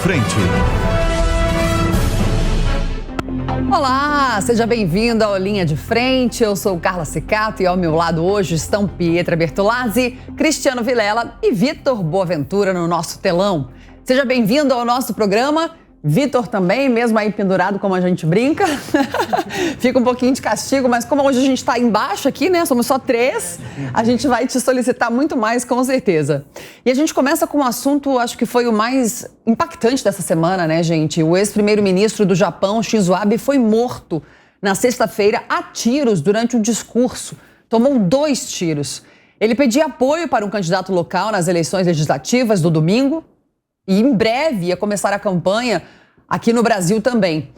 Frente. Olá, seja bem-vindo ao Linha de Frente. Eu sou Carla Secato e ao meu lado hoje estão Pietra Bertolazzi, Cristiano Vilela e Vitor Boaventura no nosso telão. Seja bem-vindo ao nosso programa. Vitor também, mesmo aí pendurado como a gente brinca. Fica um pouquinho de castigo, mas como hoje a gente está embaixo aqui, né? Somos só 3, a gente vai te solicitar muito mais, com certeza. E a gente começa com um assunto, acho que foi o mais impactante dessa semana, né, gente? O ex-primeiro-ministro do Japão, Shinzo Abe, foi morto na sexta-feira a tiros durante um discurso. Tomou 2 tiros. Ele pedia apoio para um candidato local nas eleições legislativas do domingo. E em breve ia começar a campanha aqui no Brasil também.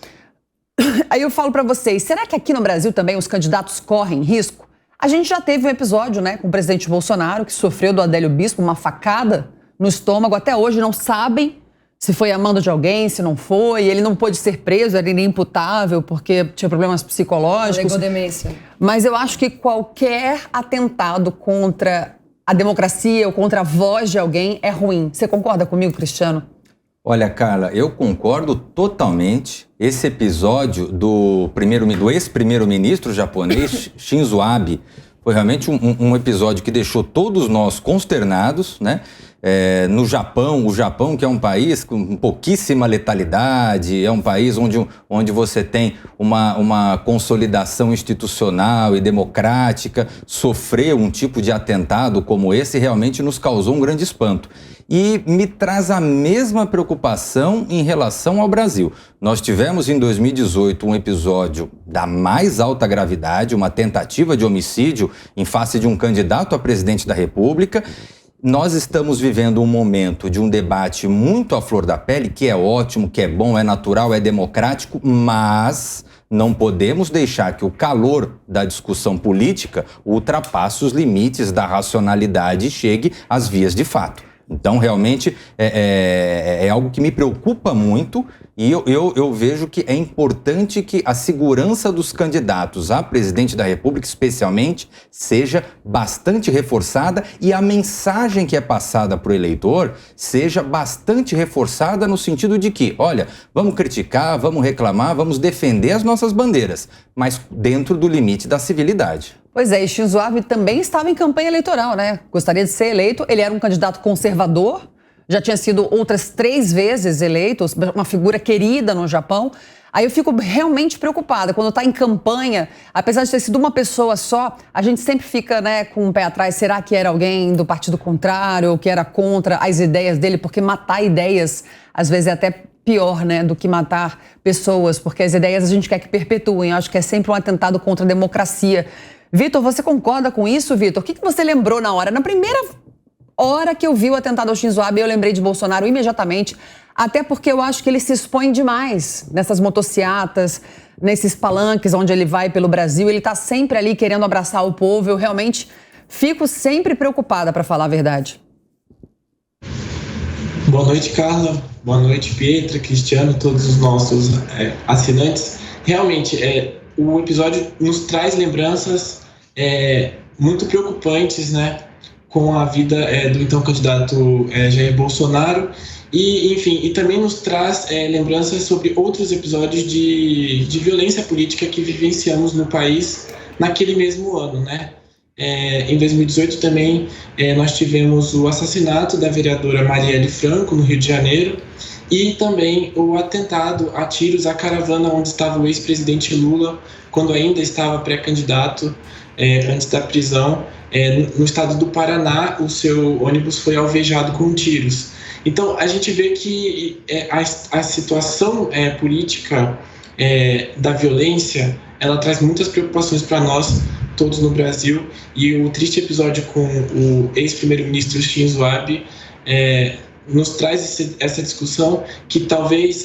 Aí eu falo para vocês, será que aqui no Brasil também os candidatos correm risco? A gente já teve um episódio, né, com o presidente Bolsonaro, que sofreu do Adélio Bispo uma facada no estômago. Até hoje não sabem se foi a mando de alguém, se não foi. Ele não pôde ser preso, era inimputável porque tinha problemas psicológicos. Alegou demência. Mas eu acho que qualquer atentado contra a democracia ou contra a voz de alguém é ruim. Você concorda comigo, Cristiano? Olha, Carla, eu concordo totalmente. Esse episódio do ex-primeiro-ministro japonês, Shinzo Abe, foi realmente um episódio que deixou todos nós consternados, né? No Japão, o Japão, que é um país com pouquíssima letalidade, é um país onde você tem uma consolidação institucional e democrática, sofrer um tipo de atentado como esse realmente nos causou um grande espanto. E me traz a mesma preocupação em relação ao Brasil. Nós tivemos em 2018 um episódio da mais alta gravidade, uma tentativa de homicídio em face de um candidato a presidente da República. Nós estamos vivendo um momento de um debate muito à flor da pele, que é ótimo, que é bom, é natural, é democrático, mas não podemos deixar que o calor da discussão política ultrapasse os limites da racionalidade e chegue às vias de fato. Então, realmente, é algo que me preocupa muito e eu vejo que é importante que a segurança dos candidatos a presidente da República, especialmente, seja bastante reforçada e a mensagem que é passada para o eleitor seja bastante reforçada no sentido de que, olha, vamos criticar, vamos reclamar, vamos defender as nossas bandeiras, mas dentro do limite da civilidade. Pois é, e Shinzo Abe também estava em campanha eleitoral, né? Gostaria de ser eleito. Ele era um candidato conservador, já tinha sido outras 3 vezes eleito, uma figura querida no Japão. Aí eu fico realmente preocupada. Quando está em campanha, apesar de ter sido uma pessoa só, a gente sempre fica, né, com o pé atrás. Será que era alguém do partido contrário ou que era contra as ideias dele? Porque matar ideias, às vezes, é até pior, né, do que matar pessoas. Porque as ideias a gente quer que perpetuem. Eu acho que é sempre um atentado contra a democracia. Vitor, você concorda com isso, Vitor? O que você lembrou na hora? Na primeira hora que eu vi o atentado ao Shinzo Abe, eu lembrei de Bolsonaro imediatamente, até porque eu acho que ele se expõe demais nessas motociatas, nesses palanques onde ele vai pelo Brasil. Ele está sempre ali querendo abraçar o povo. Eu realmente fico sempre preocupada, para falar a verdade. Boa noite, Carla. Boa noite, Pietra, Cristiano, todos os nossos assinantes. Realmente, o episódio nos traz lembranças muito preocupantes, né, com a vida do então candidato Jair Bolsonaro e também nos traz lembranças sobre outros episódios de violência política que vivenciamos no país naquele mesmo ano, né? Em 2018 também nós tivemos o assassinato da vereadora Marielle Franco no Rio de Janeiro e também o atentado a tiros à caravana onde estava o ex-presidente Lula quando ainda estava pré-candidato antes da prisão. No estado do Paraná, o seu ônibus foi alvejado com tiros. Então, a gente vê que a situação política da violência, ela traz muitas preocupações para nós, todos no Brasil, e o triste episódio com o ex-primeiro-ministro Shinzo Abe nos traz essa discussão que talvez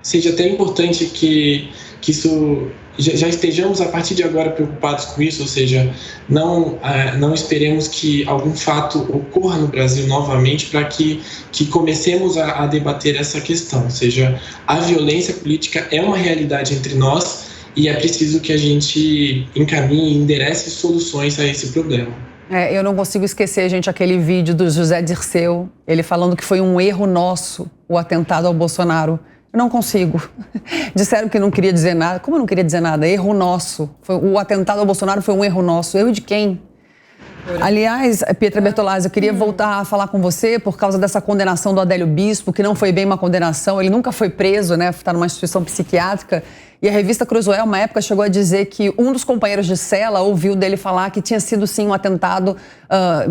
seja até importante que isso já estejamos a partir de agora preocupados com isso, ou seja, não esperemos que algum fato ocorra no Brasil novamente para que comecemos a debater essa questão, ou seja, a violência política é uma realidade entre nós e é preciso que a gente encaminhe e enderece soluções a esse problema. Eu não consigo esquecer, gente, aquele vídeo do José Dirceu, ele falando que foi um erro nosso o atentado ao Bolsonaro. Eu não consigo. Disseram que não queria dizer nada. Como eu não queria dizer nada? Erro nosso. O atentado ao Bolsonaro foi um erro nosso. Erro de quem? Aliás, Pietra Bertolazzi, eu queria voltar a falar com você por causa dessa condenação do Adélio Bispo, que não foi bem uma condenação, ele nunca foi preso, né? Está numa instituição psiquiátrica. E a revista Cruzoé, uma época, chegou a dizer que um dos companheiros de cela ouviu dele falar que tinha sido, sim, um atentado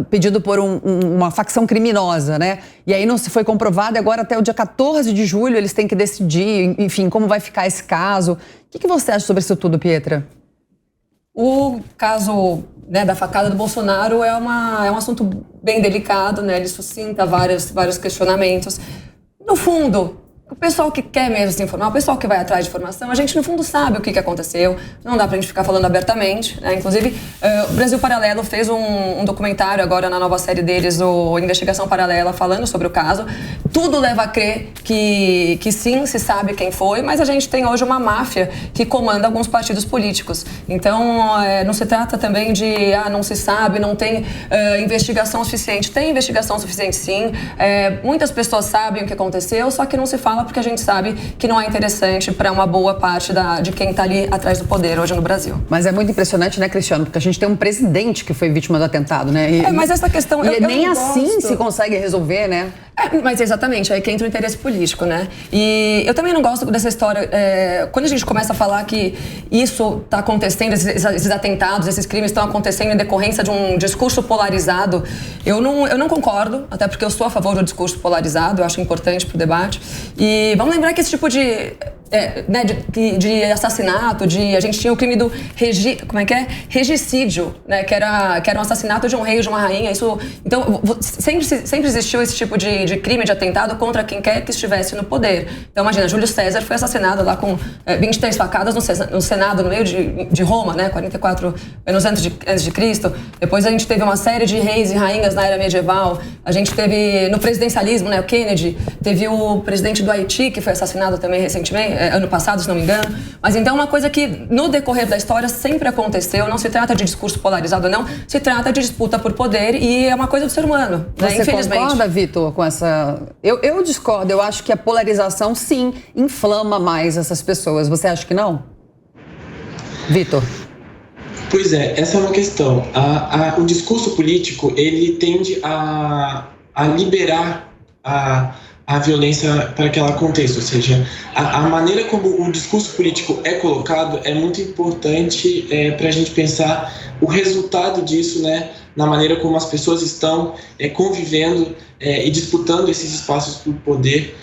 pedido por uma facção criminosa, né? E aí não se foi comprovado, e agora até o dia 14 de julho eles têm que decidir, enfim, como vai ficar esse caso. O que você acha sobre isso tudo, Pietra? O caso, né, da facada do Bolsonaro é um assunto bem delicado, né? Ele suscita vários questionamentos. No fundo, o pessoal que quer mesmo se informar, o pessoal que vai atrás de informação, a gente no fundo sabe o que aconteceu, não dá pra gente ficar falando abertamente, né? Inclusive, o Brasil Paralelo fez um documentário agora na nova série deles, o Investigação Paralela, falando sobre o caso. Tudo leva a crer que sim, se sabe quem foi, mas a gente tem hoje uma máfia que comanda alguns partidos políticos. Então, não se trata também de, não se sabe, não tem investigação suficiente. Tem investigação suficiente, sim. Muitas pessoas sabem o que aconteceu, só que não se fala porque a gente sabe que não é interessante para uma boa parte de quem está ali atrás do poder hoje no Brasil. Mas é muito impressionante, né, Cristiano? Porque a gente tem um presidente que foi vítima do atentado, né? Mas essa questão... E nem assim se consegue resolver, né? Mas exatamente, aí que entra o interesse político, né? E eu também não gosto dessa história... quando a gente começa a falar que isso está acontecendo, esses atentados, esses crimes estão acontecendo em decorrência de um discurso polarizado, eu não concordo, até porque eu sou a favor do discurso polarizado, eu acho importante para o debate. E vamos lembrar que esse tipo de assassinato, a gente tinha o crime do regicídio, né? Que era um assassinato de um rei ou de uma rainha. Então, sempre existiu esse tipo de crime, de atentado contra quem quer que estivesse no poder. Então, imagina, Júlio César foi assassinado lá com 23 facadas no Senado, no meio de Roma, né? 44 anos antes de Cristo. Depois a gente teve uma série de reis e rainhas na era medieval. A gente teve no presidencialismo, né? O Kennedy. Teve o presidente do Haiti, que foi assassinado também recentemente, ano passado, se não me engano. Mas então uma coisa que no decorrer da história sempre aconteceu, não se trata de discurso polarizado, não, se trata de disputa por poder e é uma coisa do ser humano, né? Você infelizmente. Concorda, Vitor, com essa... Eu discordo, eu acho que a polarização, sim, inflama mais essas pessoas. Você acha que não? Vitor? Pois é, essa é uma questão. O discurso político, ele tende a liberar a violência para que ela aconteça, ou seja, a maneira como o discurso político é colocado é muito importante para a gente pensar o resultado disso, né, na maneira como as pessoas estão convivendo e disputando esses espaços por poder,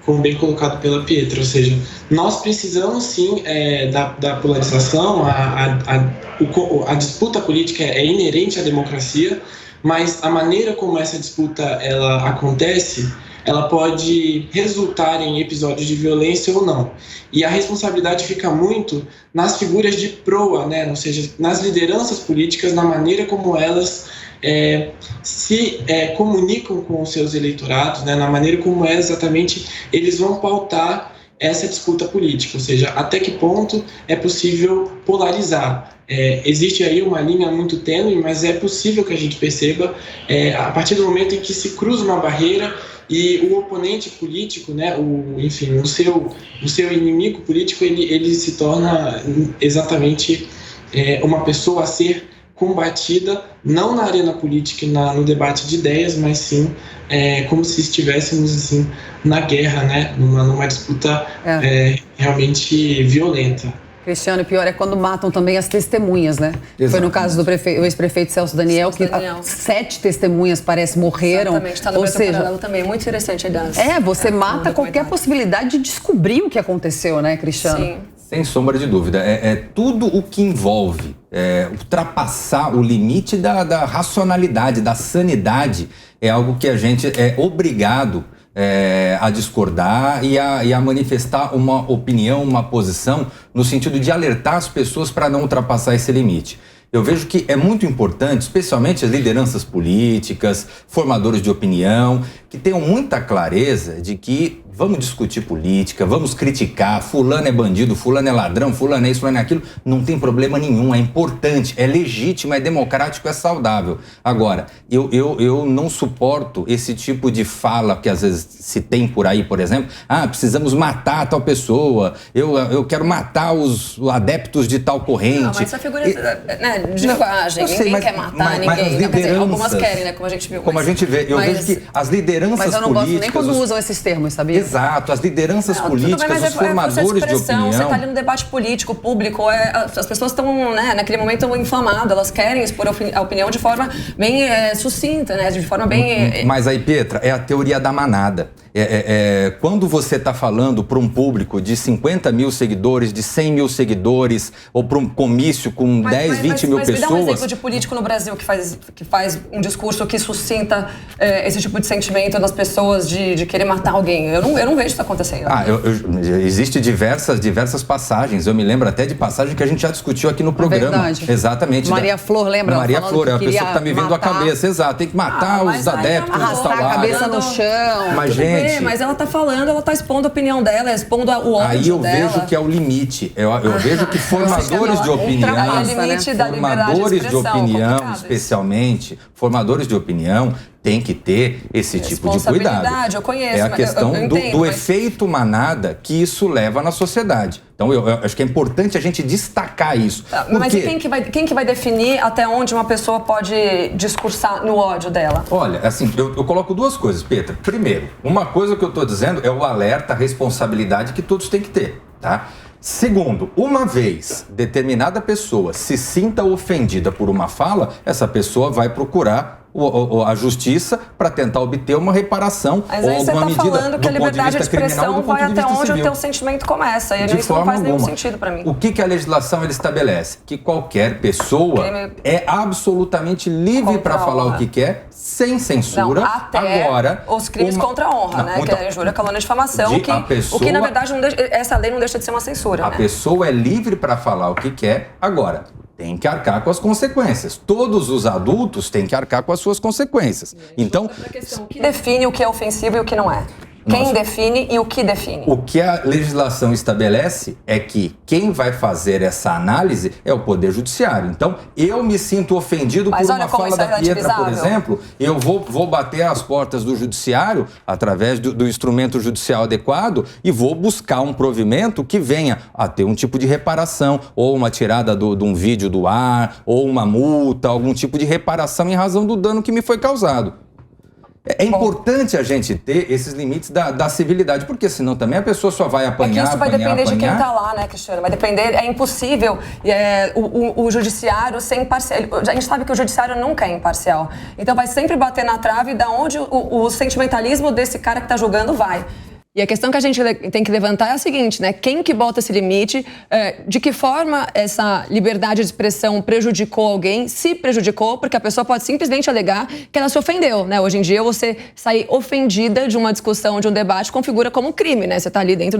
como bem colocado pela Pietra, ou seja, nós precisamos sim da polarização, a disputa política é inerente à democracia, mas a maneira como essa disputa ela acontece, ela pode resultar em episódios de violência ou não. E a responsabilidade fica muito nas figuras de proa, né? Ou seja, nas lideranças políticas, na maneira como elas se comunicam com os seus eleitorados, né? Na maneira como exatamente eles vão pautar essa disputa política, ou seja, até que ponto é possível polarizar. Existe aí uma linha muito tênue, mas é possível que a gente perceba a partir do momento em que se cruza uma barreira e o oponente político, né, o seu inimigo político, ele se torna exatamente uma pessoa a ser combatida, não na arena política e no debate de ideias, mas sim como se estivéssemos assim, na guerra, né, numa disputa realmente violenta. Cristiano, o pior é quando matam também as testemunhas, né? Exatamente. Foi no caso do ex-prefeito Celso Daniel, que 7 testemunhas, parece, morreram. Exatamente, está no Brasil Paralelo também, muito interessante, aliás. Você mata qualquer possibilidade de descobrir o que aconteceu, né, Cristiano? Sim. Sem sombra de dúvida. Tudo o que envolve ultrapassar o limite da racionalidade, da sanidade, é algo que a gente é obrigado a discordar e a manifestar uma opinião, uma posição, no sentido de alertar as pessoas para não ultrapassar esse limite. Eu vejo que é muito importante, especialmente as lideranças políticas, formadores de opinião, que tenham muita clareza de que vamos discutir política, vamos criticar, fulano é bandido, fulano é ladrão, fulano é isso, fulano é aquilo, não tem problema nenhum, é importante, é legítimo, é democrático, é saudável. Agora, eu não suporto esse tipo de fala que às vezes se tem por aí, por exemplo, precisamos matar tal pessoa, eu quero matar os adeptos de tal corrente. Não, mas essa figura de linguagem, ninguém quer matar ninguém. Não, quer dizer, algumas querem, né, como a gente viu. Como a gente vê, eu vejo que as lideranças políticas... Mas eu não gosto nem quando usam esses termos, sabia? Exato, as lideranças políticas, bem, os formadores de opinião... Você está ali no debate político, público, as pessoas estão, naquele momento, inflamadas, elas querem expor a opinião de forma bem sucinta, né, de forma bem... Mas aí, Pietra, é a teoria da manada. Quando você está falando para um público de 50 mil seguidores, de 100 mil seguidores, ou para um comício com 10, 20 mil pessoas... Mas me dá um exemplo de político no Brasil que faz um discurso que suscita esse tipo de sentimento das pessoas de querer matar alguém. Eu não vejo isso acontecendo. Existe diversas passagens. Eu me lembro até de passagem que a gente já discutiu aqui no programa. Verdade. Exatamente. Maria Flor, lembra? Maria Flor, é a pessoa que está me vindo à cabeça. Exato, tem que matar os adeptos. Arrastar a cabeça no chão. Mas, gente... Mas ela está falando, ela está expondo a opinião dela, expondo o ódio dela. Aí eu vejo que é o limite. Eu vejo que formadores de opinião... Formadores de opinião, especialmente, formadores de opinião... tem que ter esse tipo de cuidado. Eu conheço. É a questão eu entendo, do efeito manada que isso leva na sociedade. Então, eu acho que é importante a gente destacar isso. Mas e quem que vai definir até onde uma pessoa pode discursar no ódio dela? Olha, assim, eu coloco duas coisas, Petra. Primeiro, uma coisa que eu estou dizendo é o alerta, a responsabilidade que todos têm que ter, tá? Segundo, uma vez determinada pessoa se sinta ofendida por uma fala, essa pessoa vai procurar a justiça para tentar obter uma reparação ou alguma medida. Mas aí você está falando que a liberdade de expressão vai até onde o teu sentimento começa. E isso não faz nenhum sentido para mim. O que a legislação ela estabelece? Que qualquer pessoa é absolutamente livre para falar o que quer, sem censura. Não, até agora, os crimes contra a honra, né? Que é injúria, calúnia e difamação. O que, na verdade, essa lei não deixa de ser uma censura. A pessoa é livre para falar o que quer. Agora, tem que arcar com as consequências. Todos os adultos têm que arcar com as suas consequências. Então, o que define o que é ofensivo e o que não é? Quem define e o que define? O que a legislação estabelece é que quem vai fazer essa análise é o Poder Judiciário. Então, eu me sinto ofendido por uma fala da Pietra, por exemplo, eu vou bater às portas do Judiciário, através do instrumento judicial adequado, e vou buscar um provimento que venha a ter um tipo de reparação, ou uma tirada de um vídeo do ar, ou uma multa, algum tipo de reparação em razão do dano que me foi causado. É importante a gente ter esses limites da civilidade, porque senão também a pessoa só vai apanhar, isso vai depender de quem está lá, né, Cristiano? Vai depender, é impossível o judiciário ser imparcial. A gente sabe que o judiciário nunca é imparcial. Então vai sempre bater na trave da onde o sentimentalismo desse cara que está julgando vai. E a questão que a gente tem que levantar é a seguinte, né? Quem que bota esse limite? De que forma essa liberdade de expressão prejudicou alguém? Se prejudicou, porque a pessoa pode simplesmente alegar que ela se ofendeu, né? Hoje em dia, você sair ofendida de uma discussão, de um debate, configura como um crime, né? Você tá ali dentro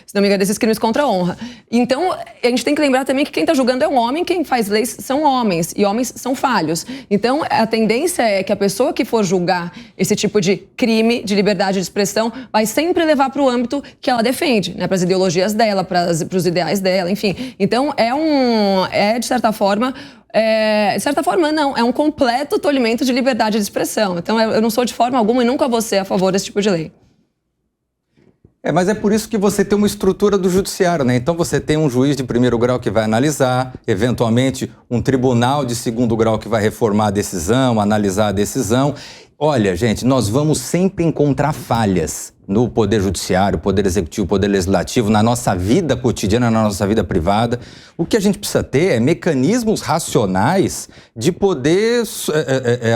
se não me engano, desses crimes contra a honra. Então, a gente tem que lembrar também que quem tá julgando é um homem, quem faz leis são homens, e homens são falhos. Então, a tendência é que a pessoa que for julgar esse tipo de crime de liberdade de expressão vai sempre levar para o âmbito que ela defende, né, para as ideologias dela, para os ideais dela, enfim. Então, de certa forma, não, é um completo tolimento de liberdade de expressão. Então, eu não sou de forma alguma e nunca vou ser a favor desse tipo de lei. Mas é por isso que você tem uma estrutura do judiciário, né? Então você tem um juiz de primeiro grau que vai analisar, eventualmente um tribunal de segundo grau que vai reformar a decisão, analisar a decisão. Olha, gente, nós vamos sempre encontrar falhas no Poder Judiciário, Poder Executivo, Poder Legislativo, na nossa vida cotidiana, na nossa vida privada. O que a gente precisa ter é mecanismos racionais de poder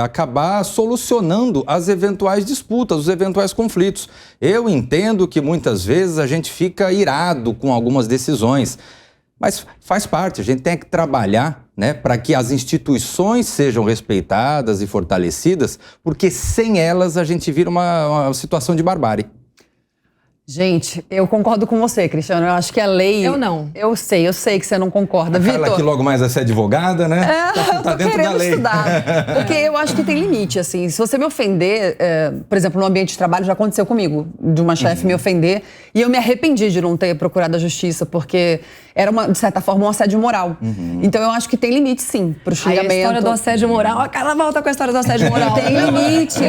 acabar solucionando as eventuais disputas, os eventuais conflitos. Eu entendo que muitas vezes a gente fica irado com algumas decisões, mas faz parte, a gente tem que trabalhar, né, para que as instituições sejam respeitadas e fortalecidas, porque sem elas a gente vira uma situação de barbárie. Gente, eu concordo com você, Cristiano. Eu acho que a lei... Eu não. Eu sei que você não concorda. Carla Vitor... que logo mais vai ser advogada, né? Tá dentro da lei. Estudar. Porque eu acho que tem limite, assim. Se você me ofender, por exemplo, no ambiente de trabalho, já aconteceu comigo, de uma chefe me ofender, e eu me arrependi de não ter procurado a justiça, porque era, de certa forma, um assédio moral. Então eu acho que tem limite, sim, pro xingamento. A história do assédio moral, a Carla volta com a história do assédio moral. Tem limite.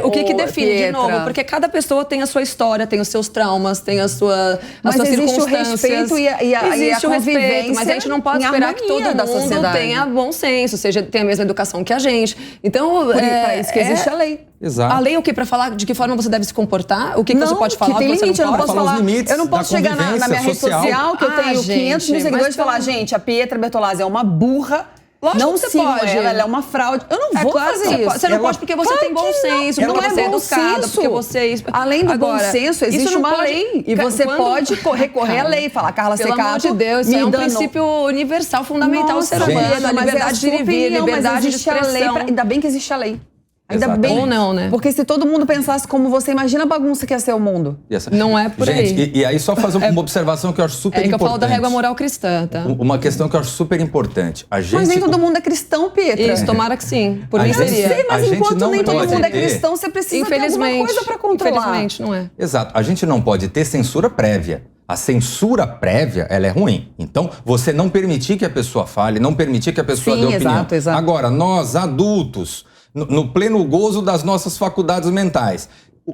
O que define, Pietra, de novo? Porque cada pessoa tem a sua história, tem os seus traumas, tem as suas circunstâncias. Mas existe o respeito existe o respeito, mas a gente não pode esperar que todo mundo tenha bom senso, seja, tenha a mesma educação que a gente. Então, para isso que existe a lei. Exato. A lei o quê? Para falar de que forma você deve se comportar? O que você pode falar, que tem limite, eu não posso falar. Eu não posso chegar na minha rede social, que eu tenho 500 mil seguidores, e falar, gente, a Pietra Bertolazzi é uma burra. Lógico não que você sigam pode. Ela é uma fraude. Eu não vou fazer isso. Você não pode porque você tem bom senso, porque você é educada, porque você... Além do bom senso, existe uma lei. E você pode recorrer à lei. Falar, Carla Secato, pelo amor de Deus, isso é um princípio universal, fundamental do ser humano. A liberdade de viver, liberdade de expressão. Ainda bem que existe a lei. Ainda Exatamente. bem. Ou não, né? Porque se todo mundo pensasse como você, imagina a bagunça que ia ser o mundo. Não é por aí. Gente, e aí só fazer uma observação que eu acho super importante. É que eu falo da régua moral cristã, tá? Uma questão que eu acho super importante. Mas nem todo mundo é cristão, Pietra. Isso, tomara que sim. Por mim seria. Eu sei, mas enquanto nem todo mundo é cristão, você precisa ter alguma coisa pra controlar. Infelizmente, não é. Exato. A gente não pode ter censura prévia. A censura prévia, ela é ruim. Então, você não permitir que a pessoa fale, não permitir que a pessoa dê opinião. Exato. Agora, nós, adultos, no pleno gozo das nossas faculdades mentais,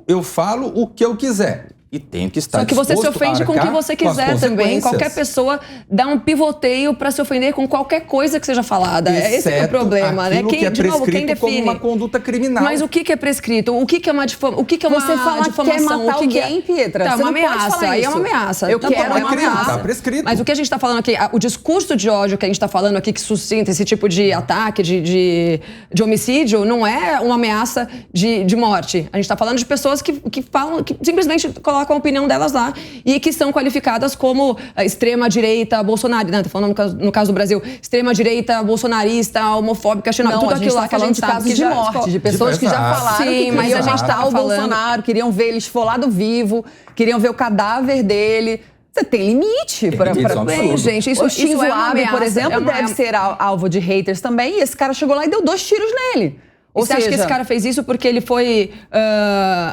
eu falo o que eu quiser. E tenho que estar disposto a arcar. Só que você se ofende com o que você quiser também. Qualquer pessoa dá um pivoteio para se ofender com qualquer coisa que seja falada. Esse é o problema, né? Que é de novo, quem define? Como uma conduta criminal. Mas o que é prescrito? O que é uma difamação? Você fala que quer matar alguém, Pietra. Tá, uma ameaça. Aí é uma ameaça. Eu quero uma ameaça. Tá prescrito. Mas o que a gente está falando aqui, o discurso de ódio que a gente está falando aqui, que suscita esse tipo de ataque, de homicídio, não é uma ameaça de morte. A gente está falando de pessoas que falam, que simplesmente colocam a opinião delas lá e que são qualificadas como extrema-direita bolsonarista, né? Tô falando no caso do Brasil, extrema-direita bolsonarista, homofóbica, xenófoba, tudo aquilo lá que a gente sabe casos de morte, de pessoas que já falaram que mas a gente tá o Bolsonaro, queriam ver ele esfolado vivo, queriam ver o cadáver dele. Você tem limite para bem, gente. Isso o Shinzo é uma Abe, ameaça, por exemplo, deve ser alvo de haters também. E esse cara chegou lá e deu 2 tiros nele. Ou você acha que esse cara fez isso porque ele foi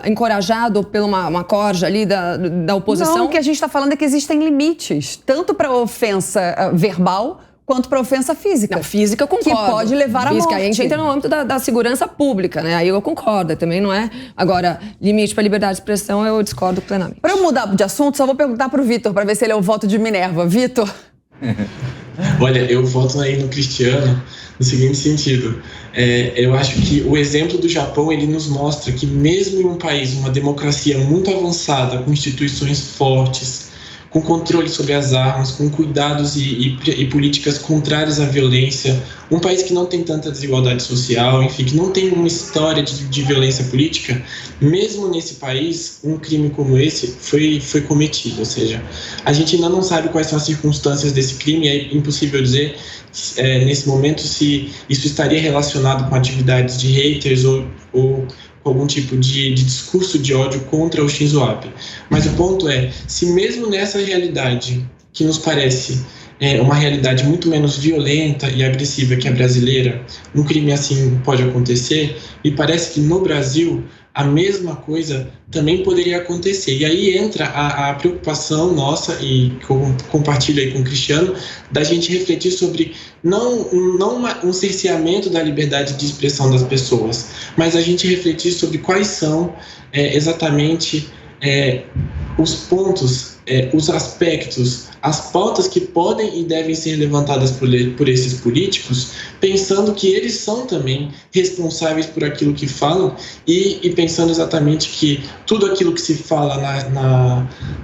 encorajado por uma corja ali da oposição? Não, o que a gente está falando é que existem limites, tanto para ofensa verbal quanto para ofensa física. Não, física eu concordo. Que pode levar à morte. A gente entra no âmbito da segurança pública, né? Aí eu concordo, também não é. Agora, limite para liberdade de expressão, eu discordo plenamente. Para eu mudar de assunto, só vou perguntar para o Vitor, para ver se ele é o voto de Minerva. Vitor? Olha, eu voto aí no Cristiano no seguinte sentido. Eu acho que o exemplo do Japão, ele nos mostra que mesmo em um país, uma democracia muito avançada, com instituições fortes, com controle sobre as armas, com cuidados e políticas contrárias à violência, um país que não tem tanta desigualdade social, enfim, que não tem uma história de violência política, mesmo nesse país, um crime como esse foi cometido. Ou seja, a gente ainda não sabe quais são as circunstâncias desse crime, é impossível dizer nesse momento se isso estaria relacionado com atividades de haters ou algum tipo de discurso de ódio contra o Shinzo Abe. Mas o ponto é, se mesmo nessa realidade, que nos parece uma realidade muito menos violenta e agressiva que a brasileira, um crime assim pode acontecer, e parece que no Brasil a mesma coisa também poderia acontecer. E aí entra a preocupação nossa, e compartilho aí com o Cristiano, da gente refletir sobre não um cerceamento da liberdade de expressão das pessoas, mas a gente refletir sobre quais são exatamente os pontos, os aspectos, as pautas que podem e devem ser levantadas por esses políticos, pensando que eles são também responsáveis por aquilo que falam e pensando exatamente que tudo aquilo que se fala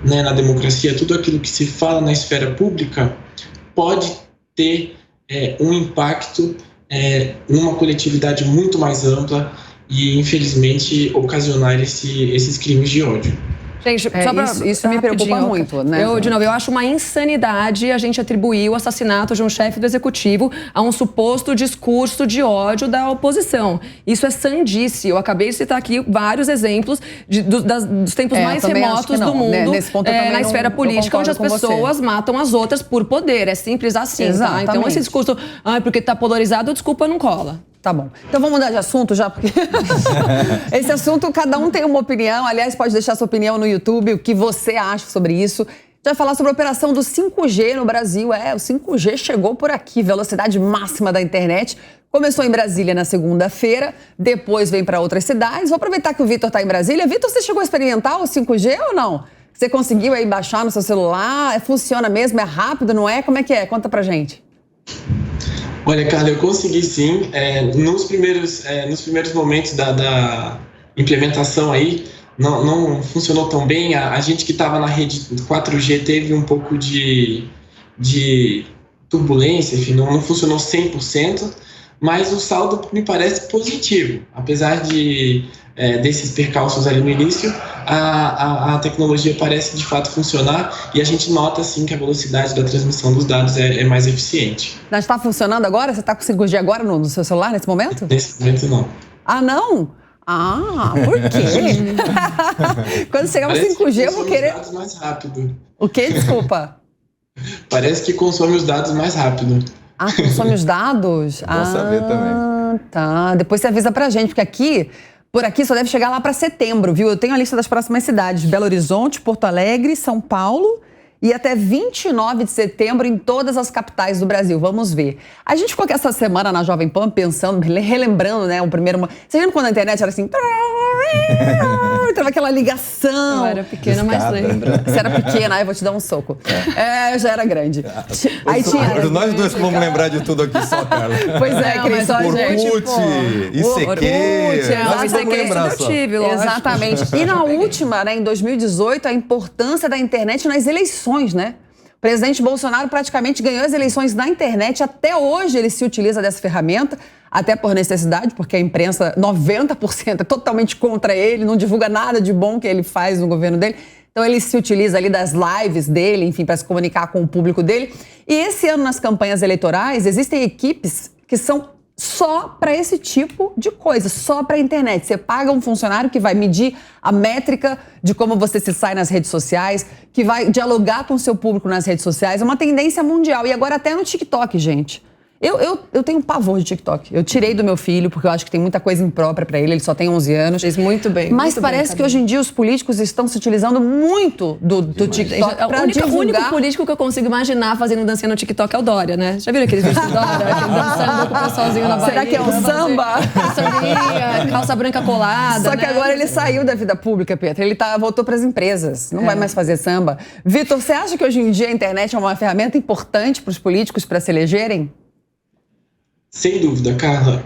na democracia, tudo aquilo que se fala na esfera pública pode ter um impacto numa coletividade muito mais ampla e, infelizmente, ocasionar esses crimes de ódio. Gente, só pra, isso me preocupa muito, né? De novo, eu acho uma insanidade a gente atribuir o assassinato de um chefe do executivo a um suposto discurso de ódio da oposição. Isso é sandice. Eu acabei de citar aqui vários exemplos dos tempos mais remotos do mundo, nesse ponto na esfera política, onde as pessoas matam as outras por poder. É simples assim, tá? Então esse discurso, porque tá polarizado, desculpa, não cola. Tá bom. Então vamos mudar de assunto já, porque esse assunto, cada um tem uma opinião. Aliás, pode deixar sua opinião no YouTube, o que você acha sobre isso. A gente vai falar sobre a operação do 5G no Brasil. O 5G chegou por aqui, velocidade máxima da internet. Começou em Brasília na segunda-feira, depois vem para outras cidades. Vou aproveitar que o Vitor está em Brasília. Vitor, você chegou a experimentar o 5G ou não? Você conseguiu aí baixar no seu celular? Funciona mesmo? É rápido, não é? Como é que é? Conta pra gente. Olha, Carla, eu consegui sim. Nos primeiros momentos da implementação aí, não funcionou tão bem. A gente que estava na rede 4G teve um pouco de turbulência, enfim, não funcionou 100%, mas o saldo me parece positivo. Apesar desses percalços ali no início, a tecnologia parece de fato funcionar e a gente nota sim que a velocidade da transmissão dos dados é mais eficiente. Mas está funcionando agora? Você está com 5G agora no seu celular nesse momento? Nesse momento não. Ah, não? Por quê? Quando chegar o 5G eu vou querer... Dados mais rápido. O quê? Desculpa. Parece que consome os dados mais rápido. Consome os dados? Vou saber também. Tá. Depois você avisa pra gente, porque por aqui só deve chegar lá para setembro, viu? Eu tenho a lista das próximas cidades: Belo Horizonte, Porto Alegre, São Paulo e até 29 de setembro em todas as capitais do Brasil. Vamos ver. A gente ficou aqui essa semana na Jovem Pan pensando, relembrando, né, o primeiro... Você lembra quando a internet era assim... Tava aquela ligação. Eu era pequena, mas lembro. Você era pequena, aí eu vou te dar um soco. Eu já era grande. Aí tinha... Nós dois que vamos lembrar de tudo aqui só, Carla. Pois é, Cris. Orkut, ICQ. Nós vamos lembrar só. Exatamente. E na última, né, em 2018, a importância da internet nas eleições, né? O presidente Bolsonaro praticamente ganhou as eleições na internet. Até hoje ele se utiliza dessa ferramenta, até por necessidade, porque a imprensa, 90% é totalmente contra ele, não divulga nada de bom que ele faz no governo dele. Então ele se utiliza ali das lives dele, enfim, para se comunicar com o público dele. E esse ano, nas campanhas eleitorais, existem equipes que são só para esse tipo de coisa, só para a internet. Você paga um funcionário que vai medir a métrica de como você se sai nas redes sociais, que vai dialogar com o seu público nas redes sociais. É uma tendência mundial. E agora até no TikTok, gente. Eu tenho um pavor de TikTok. Eu tirei do meu filho, porque eu acho que tem muita coisa imprópria para ele só tem 11 anos. Fez muito bem. Mas muito parece bem, que hoje em dia os políticos estão se utilizando muito do TikTok para divulgar. O único político que eu consigo imaginar fazendo dancinha no TikTok é o Dória, né? Já viram aqueles vídeos do Dória? Dançando com o pessoalzinho na Bahia. Será que é um samba? Sambinha, calça branca colada. Só que agora ele saiu da vida pública, Petra. Ele voltou para as empresas. Não vai mais fazer samba. Vitor, você acha que hoje em dia a internet é uma ferramenta importante para os políticos para se elegerem? Sem dúvida, Carla.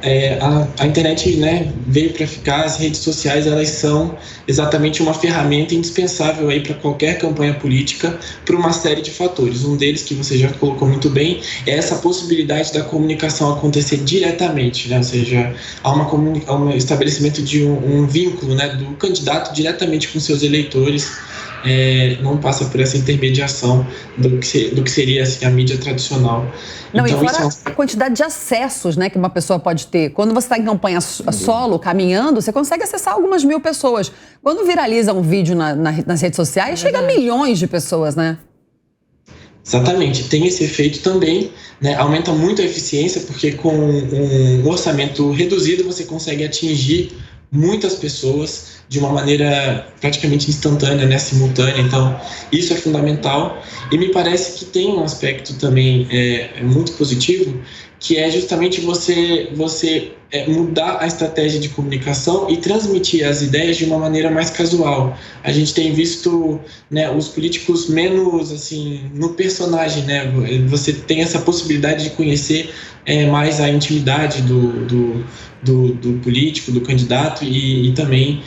A internet, né, veio para ficar. As redes sociais, elas são exatamente uma ferramenta indispensável aí para qualquer campanha política por uma série de fatores. Um deles, que você já colocou muito bem, é essa possibilidade da comunicação acontecer diretamente, né? Ou seja, há um estabelecimento de um vínculo, né, do candidato diretamente com seus eleitores. Não passa por essa intermediação do que seria assim, a mídia tradicional. Não, então, e fora a quantidade de acessos, né, que uma pessoa pode ter. Quando você está em campanha solo, caminhando, você consegue acessar algumas mil pessoas. Quando viraliza um vídeo nas redes sociais, chega a milhões de pessoas, né? Exatamente, tem esse efeito também, né? Aumenta muito a eficiência, porque com um orçamento reduzido você consegue atingir muitas pessoas de uma maneira praticamente instantânea, né, simultânea. Então, isso é fundamental. E me parece que tem um aspecto também muito positivo, que é justamente você mudar a estratégia de comunicação e transmitir as ideias de uma maneira mais casual. A gente tem visto, né, os políticos menos assim no personagem, né? Você tem essa possibilidade de conhecer mais a intimidade do político, do candidato e também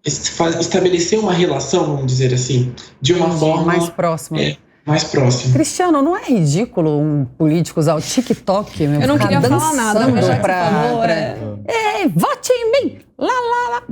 estabelecer uma relação, vamos dizer assim, de uma forma mais próxima. Mais próximo. Cristiano, não é ridículo um político usar o TikTok? Eu não queria falar nada, mas já que você falou, vote em mim! Lá.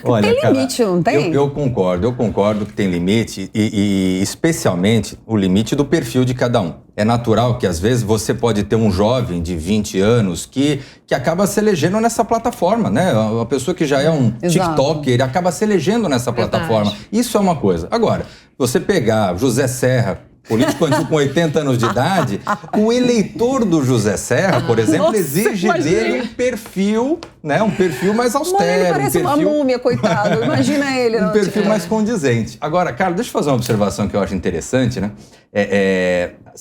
Olha, tem limite, não tem? Eu concordo que tem limite e especialmente o limite do perfil de cada um. É natural que às vezes você pode ter um jovem de 20 anos que acaba se elegendo nessa plataforma, né? Uma pessoa que já é um TikToker, ele acaba se elegendo nessa plataforma. Isso é uma coisa. Agora, você pegar José Serra, político antigo com 80 anos de idade, o eleitor do José Serra, por exemplo, exige dele um perfil, né? Um perfil mais austero. Ele parece uma múmia, coitado. Imagina ele. Um perfil mais condizente. Agora, cara, deixa eu fazer uma observação que eu acho interessante, né?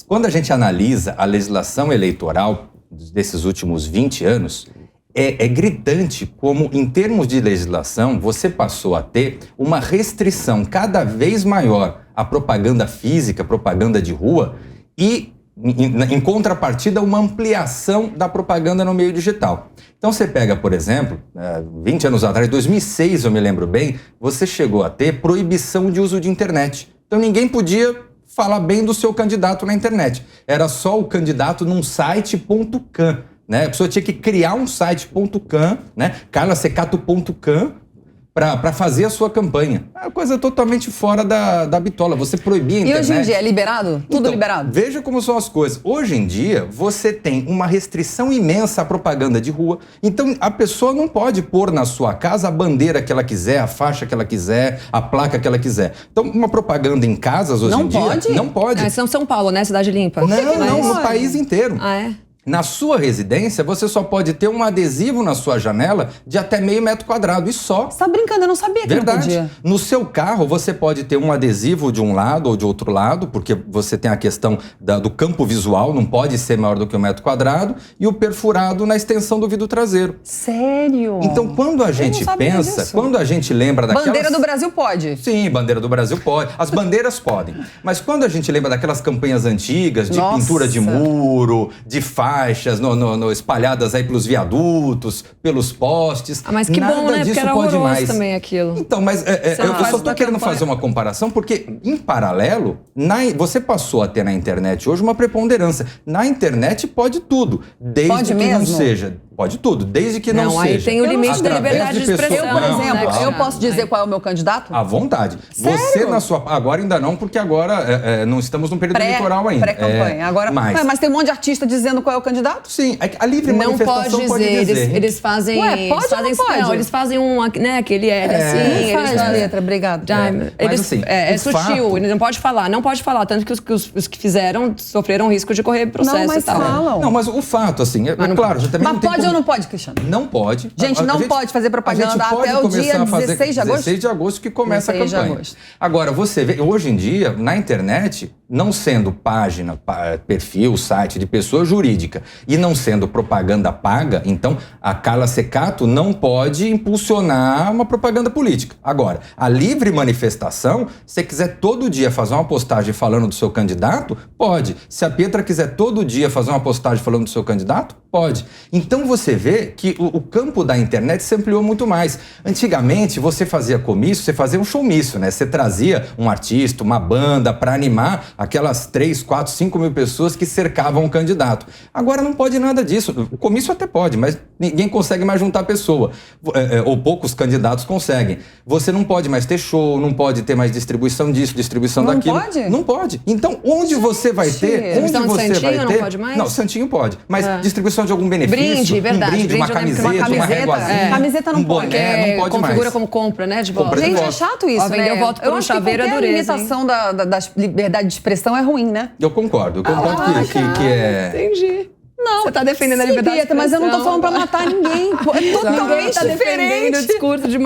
Quando a gente analisa a legislação eleitoral desses últimos 20 anos, é gritante como, em termos de legislação, você passou a ter uma restrição cada vez maior à propaganda física, propaganda de rua, e, em contrapartida, uma ampliação da propaganda no meio digital. Então, você pega, por exemplo, 20 anos atrás, 2006, eu me lembro bem, você chegou a ter proibição de uso de internet. Então, ninguém podia falar bem do seu candidato na internet. Era só o candidato num site.com. Né? A pessoa tinha que criar um site.com, né? carlasecato.com, para fazer a sua campanha. É uma coisa totalmente fora da bitola. Você proibia a internet. E hoje em dia é liberado? Tudo liberado? Veja como são as coisas. Hoje em dia, você tem uma restrição imensa à propaganda de rua. Então, a pessoa não pode pôr na sua casa a bandeira que ela quiser, a faixa que ela quiser, a placa que ela quiser. Então, uma propaganda em casas hoje em dia... Não pode. São Paulo, né? Cidade limpa. Não, no país inteiro. Ah, é? Na sua residência, você só pode ter um adesivo na sua janela de até meio metro quadrado e só. Você tá brincando, eu não sabia que Verdade. Não podia. No seu carro, você pode ter um adesivo de um lado ou de outro lado, porque você tem a questão do campo visual, não pode ser maior do que 1 metro quadrado, e o perfurado na extensão do vidro traseiro. Sério? Então, quando a gente pensa, quando a gente lembra daquelas... Bandeira do Brasil pode? Sim, bandeira do Brasil pode. As bandeiras podem. Mas quando a gente lembra daquelas campanhas antigas de pintura de muro, de faixas espalhadas aí pelos viadutos, pelos postes... mas que bom, né? Porque era horroroso mais. Também aquilo. Então, mas eu só tô querendo fazer uma comparação, porque, em paralelo, você passou a ter na internet hoje uma preponderância. Na internet pode tudo, desde que não seja... Pode tudo, desde que não seja. Aí tem o limite da liberdade de expressão. Eu, por exemplo, eu posso dizer qual é o meu candidato? À vontade. Sério? Você na sua... Agora ainda não, porque agora não estamos no período eleitoral ainda. Pré-campanha. Agora, mas tem um monte de artista dizendo qual é o candidato? Sim, a livre manifestação pode dizer. Eles fazem... Ué, pode ou não pode? Não, eles fazem aquele L assim. Não faz, Letra, obrigado. Mas assim, é sutil, ele não pode falar. Tanto que os que fizeram sofreram risco de correr processo e tal. Falam. Não, mas o fato, assim, claro, já também mas pode ou não pode, Cristiano? Não pode. Gente, não pode fazer propaganda até o dia 16 de agosto? 16 de agosto que começa a campanha. Agora, você vê, hoje em dia, na internet, não sendo página, perfil, site de pessoa jurídica e não sendo propaganda paga, então a Carla Secato não pode impulsionar uma propaganda política. Agora, a livre manifestação, se você quiser todo dia fazer uma postagem falando do seu candidato, pode. Se a Pietra quiser todo dia fazer uma postagem falando do seu candidato, pode. Então você vê que o campo da internet se ampliou muito mais. Antigamente, você fazia comício, você fazia um showmício, né? Você trazia um artista, uma banda para animar aquelas 3, 4, 5 mil pessoas que cercavam o candidato. Agora não pode nada disso. O comício até pode, mas ninguém consegue mais juntar pessoa. Ou poucos candidatos conseguem. Você não pode mais ter show, não pode ter mais distribuição disso, distribuição daquilo. Não pode? Não pode. Então, onde você vai ter... Onde você vai ter... Não pode mais? Não, Santinho pode. Mas distribuição de algum benefício... Brinde, uma camiseta, uma réguazinha, camiseta não pode. Não pode mais. Configura como compra, né? De voto. Gente, é chato isso, né? Vendeu voto por um chaveiro, a limitação da liberdade de expressão é ruim, né? Eu concordo que é... Entendi. Não. Você tá defendendo a liberdade de expressão. Mas eu não tô falando pra matar ninguém. É totalmente tá defendendo o discurso de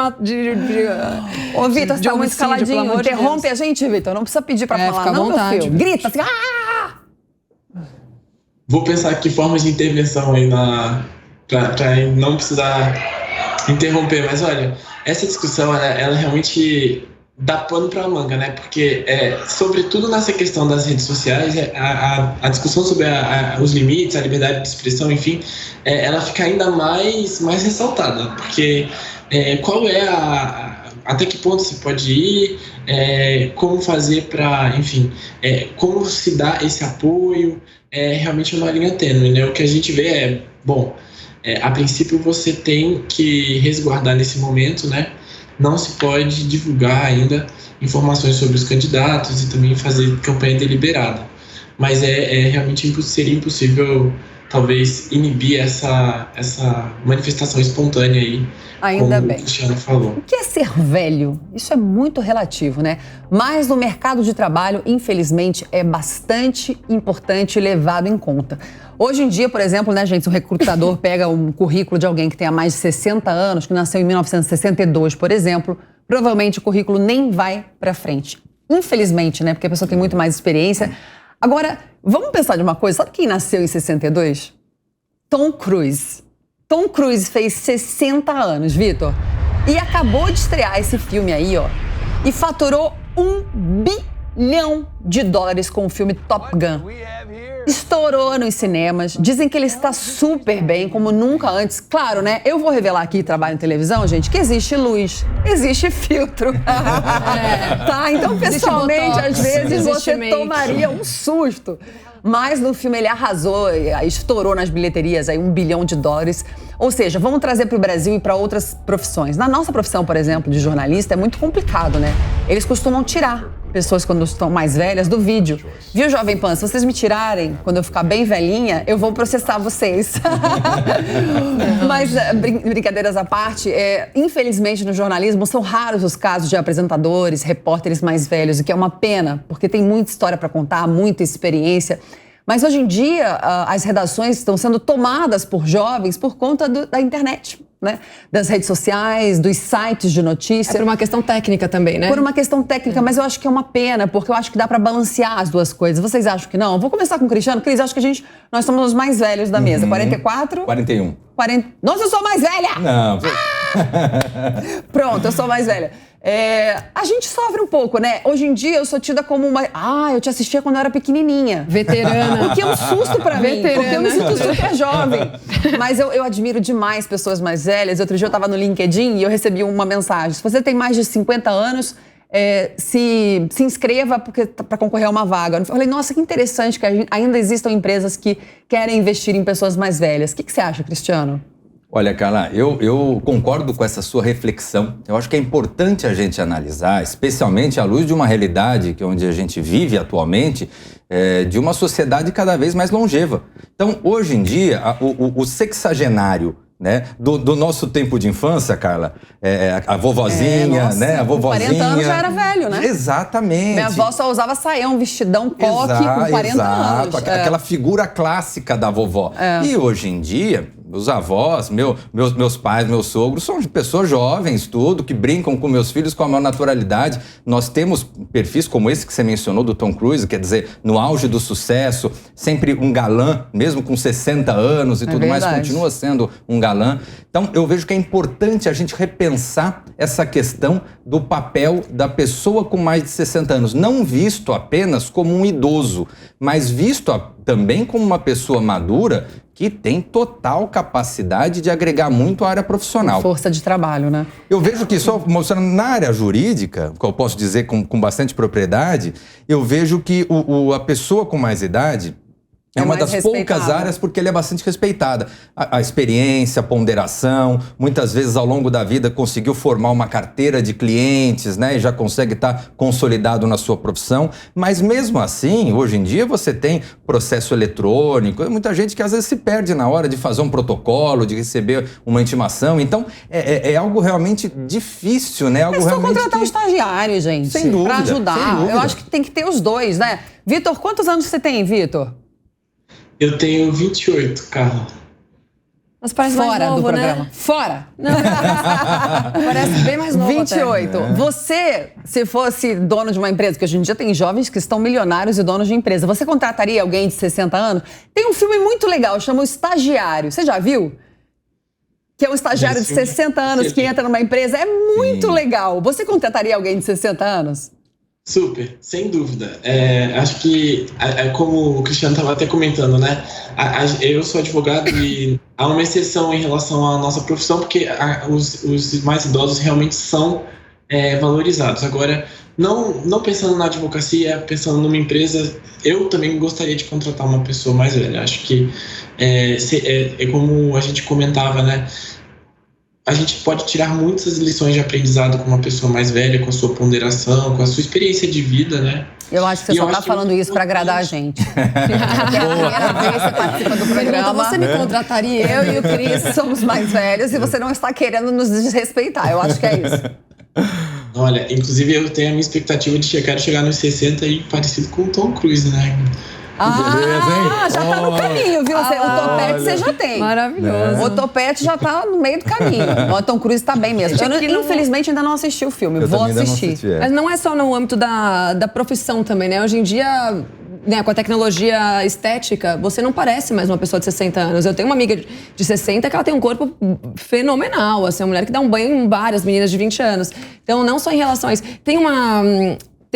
Ô, Vitor, você tá muito caladinho. Interrompe a gente, Vitor. Não precisa pedir pra falar, não, meu filho. Grita assim, Vou pensar aqui formas de intervenção aí pra não precisar interromper. Mas olha, essa discussão, ela realmente dá pano pra manga, né? Porque, sobretudo nessa questão das redes sociais, a discussão sobre os limites, a liberdade de expressão, enfim, ela fica ainda mais ressaltada. Porque qual é até que ponto você pode ir, como fazer para, enfim, como se dá esse apoio, realmente uma linha tênue, né? O que a gente vê a princípio você tem que resguardar nesse momento, né? Não se pode divulgar ainda informações sobre os candidatos e também fazer campanha deliberada. Mas realmente seria impossível, talvez, inibir essa manifestação espontânea aí, ainda como bem. o Cristiano falou. O que é ser velho? Isso é muito relativo, né? Mas no mercado de trabalho, infelizmente, é bastante importante e levado em conta. Hoje em dia, por exemplo, né, gente, se um recrutador pega um currículo de alguém que tenha mais de 60 anos, que nasceu em 1962, por exemplo, provavelmente o currículo nem vai para frente. Infelizmente, né? Porque a pessoa tem muito mais experiência. Agora, vamos pensar de uma coisa. Sabe quem nasceu em 62? Tom Cruise. Tom Cruise fez 60 anos, Vitor. E acabou de estrear esse filme aí, ó. E faturou $1 bilhão com o filme Top Gun. Estourou nos cinemas. Dizem que ele está super bem, como nunca antes. Claro, né? Eu vou revelar aqui, trabalho em televisão, gente, que existe luz, existe filtro. Tá? Então, pessoalmente, às vezes você tomaria um susto. Mas no filme ele arrasou, estourou nas bilheterias aí $1 bilhão. Ou seja, vamos trazer para o Brasil e para outras profissões. Na nossa profissão, por exemplo, de jornalista, é muito complicado, né? Eles costumam tirar pessoas quando estão mais velhas do vídeo. Viu, Jovem Pan? Se vocês me tirarem quando eu ficar bem velhinha, eu vou processar vocês. Mas, brincadeiras à parte, infelizmente no jornalismo são raros os casos de apresentadores, repórteres mais velhos, o que é uma pena, porque tem muita história para contar, muita experiência. Mas hoje em dia, as redações estão sendo tomadas por jovens por conta da internet, né? Das redes sociais, dos sites de notícia. É por uma questão técnica também, né? Por uma questão técnica, mas eu acho que é uma pena, porque eu acho que dá pra balancear as duas coisas. Vocês acham que não? Eu vou começar com o Cristiano. Cris, acho que nós somos os mais velhos da mesa. 44? 41. 40... Nossa, eu sou mais velha! Não. Pronto, eu sou mais velha. A gente sofre um pouco, né? Hoje em dia eu sou tida como uma... eu te assistia quando eu era pequenininha. Veterana. O que é um susto pra mim, porque eu me sinto super jovem. Mas eu admiro demais pessoas mais velhas. Outro dia eu tava no LinkedIn e eu recebi uma mensagem. Se você tem mais de 50 anos, se inscreva para concorrer a uma vaga. Eu falei, nossa, que interessante que ainda existam empresas que querem investir em pessoas mais velhas. O que você acha, Cristiano? Olha, Carla, eu concordo com essa sua reflexão. Eu acho que é importante a gente analisar, especialmente à luz de uma realidade onde a gente vive atualmente, de uma sociedade cada vez mais longeva. Então, hoje em dia, o sexagenário, né, do nosso tempo de infância, Carla, a vovozinha, né, a vovozinha... 40 anos já era velho, né? Exatamente. Minha avó só usava saião, vestidão, coque com 40 anos. Aquela figura clássica da vovó. E hoje em dia, os avós, meus pais, meus sogros, são pessoas jovens, tudo, que brincam com meus filhos com a maior naturalidade. Nós temos perfis como esse que você mencionou do Tom Cruise, quer dizer, no auge do sucesso, sempre um galã, mesmo com 60 anos e tudo mais, continua sendo um galã. Então, eu vejo que é importante a gente repensar essa questão do papel da pessoa com mais de 60 anos, não visto apenas como um idoso, mas visto também como uma pessoa madura que tem total capacidade de agregar muito à área profissional. Força de trabalho, né? Eu vejo que, só mostrando na área jurídica, que eu posso dizer com bastante propriedade, eu vejo que a pessoa com mais idade é uma das poucas áreas porque ele é bastante respeitada. A experiência, a ponderação, muitas vezes ao longo da vida conseguiu formar uma carteira de clientes, né? E já consegue estar consolidado na sua profissão. Mas mesmo assim, hoje em dia você tem processo eletrônico, muita gente que às vezes se perde na hora de fazer um protocolo, de receber uma intimação. Então, é algo realmente difícil, né? Algo só contratar um estagiário, gente. Sem dúvida. Pra ajudar. Sem dúvida. Eu acho que tem que ter os dois, né? Vitor, quantos anos você tem, Vitor? Eu tenho 28, Carla. Mas parece Fora mais novo, do programa. né? Fora! Parece bem mais novo 28. até. Você, se fosse dono de uma empresa, porque hoje em dia tem jovens que estão milionários e donos de empresa, você contrataria alguém de 60 anos? Tem um filme muito legal, chama O Estagiário. Você já viu? Que é um estagiário de 60 anos que entra numa empresa. É muito legal. Você contrataria alguém de 60 anos? Super, sem dúvida. Acho que, como o Cristiano estava até comentando, né? Eu sou advogado e há uma exceção em relação à nossa profissão, porque os mais idosos realmente são valorizados. Agora, não pensando na advocacia, pensando numa empresa, eu também gostaria de contratar uma pessoa mais velha. Acho que é como a gente comentava, né? A gente pode tirar muitas lições de aprendizado com uma pessoa mais velha, com a sua ponderação, com a sua experiência de vida, né? Eu acho que você só está falando isso para agradar a gente. É a primeira vez que você participa do programa. Você me contrataria? Eu e o Cris somos mais velhos e você não está querendo nos desrespeitar. Eu acho que é isso. Olha, inclusive eu tenho a minha expectativa de chegar nos 60 e parecido com o Tom Cruise, né? Já tá no caminho, viu? O topete você já tem. Maravilhoso. O topete já tá no meio do caminho. O Tom Cruise tá bem mesmo. Infelizmente, ainda não assisti o filme. Vou assistir. Mas não é só no âmbito da profissão também, né? Hoje em dia, né, com a tecnologia estética, você não parece mais uma pessoa de 60 anos. Eu tenho uma amiga de 60 que ela tem um corpo fenomenal. Assim, uma mulher que dá um banho em várias meninas de 20 anos. Então, não só em relação a isso. Tem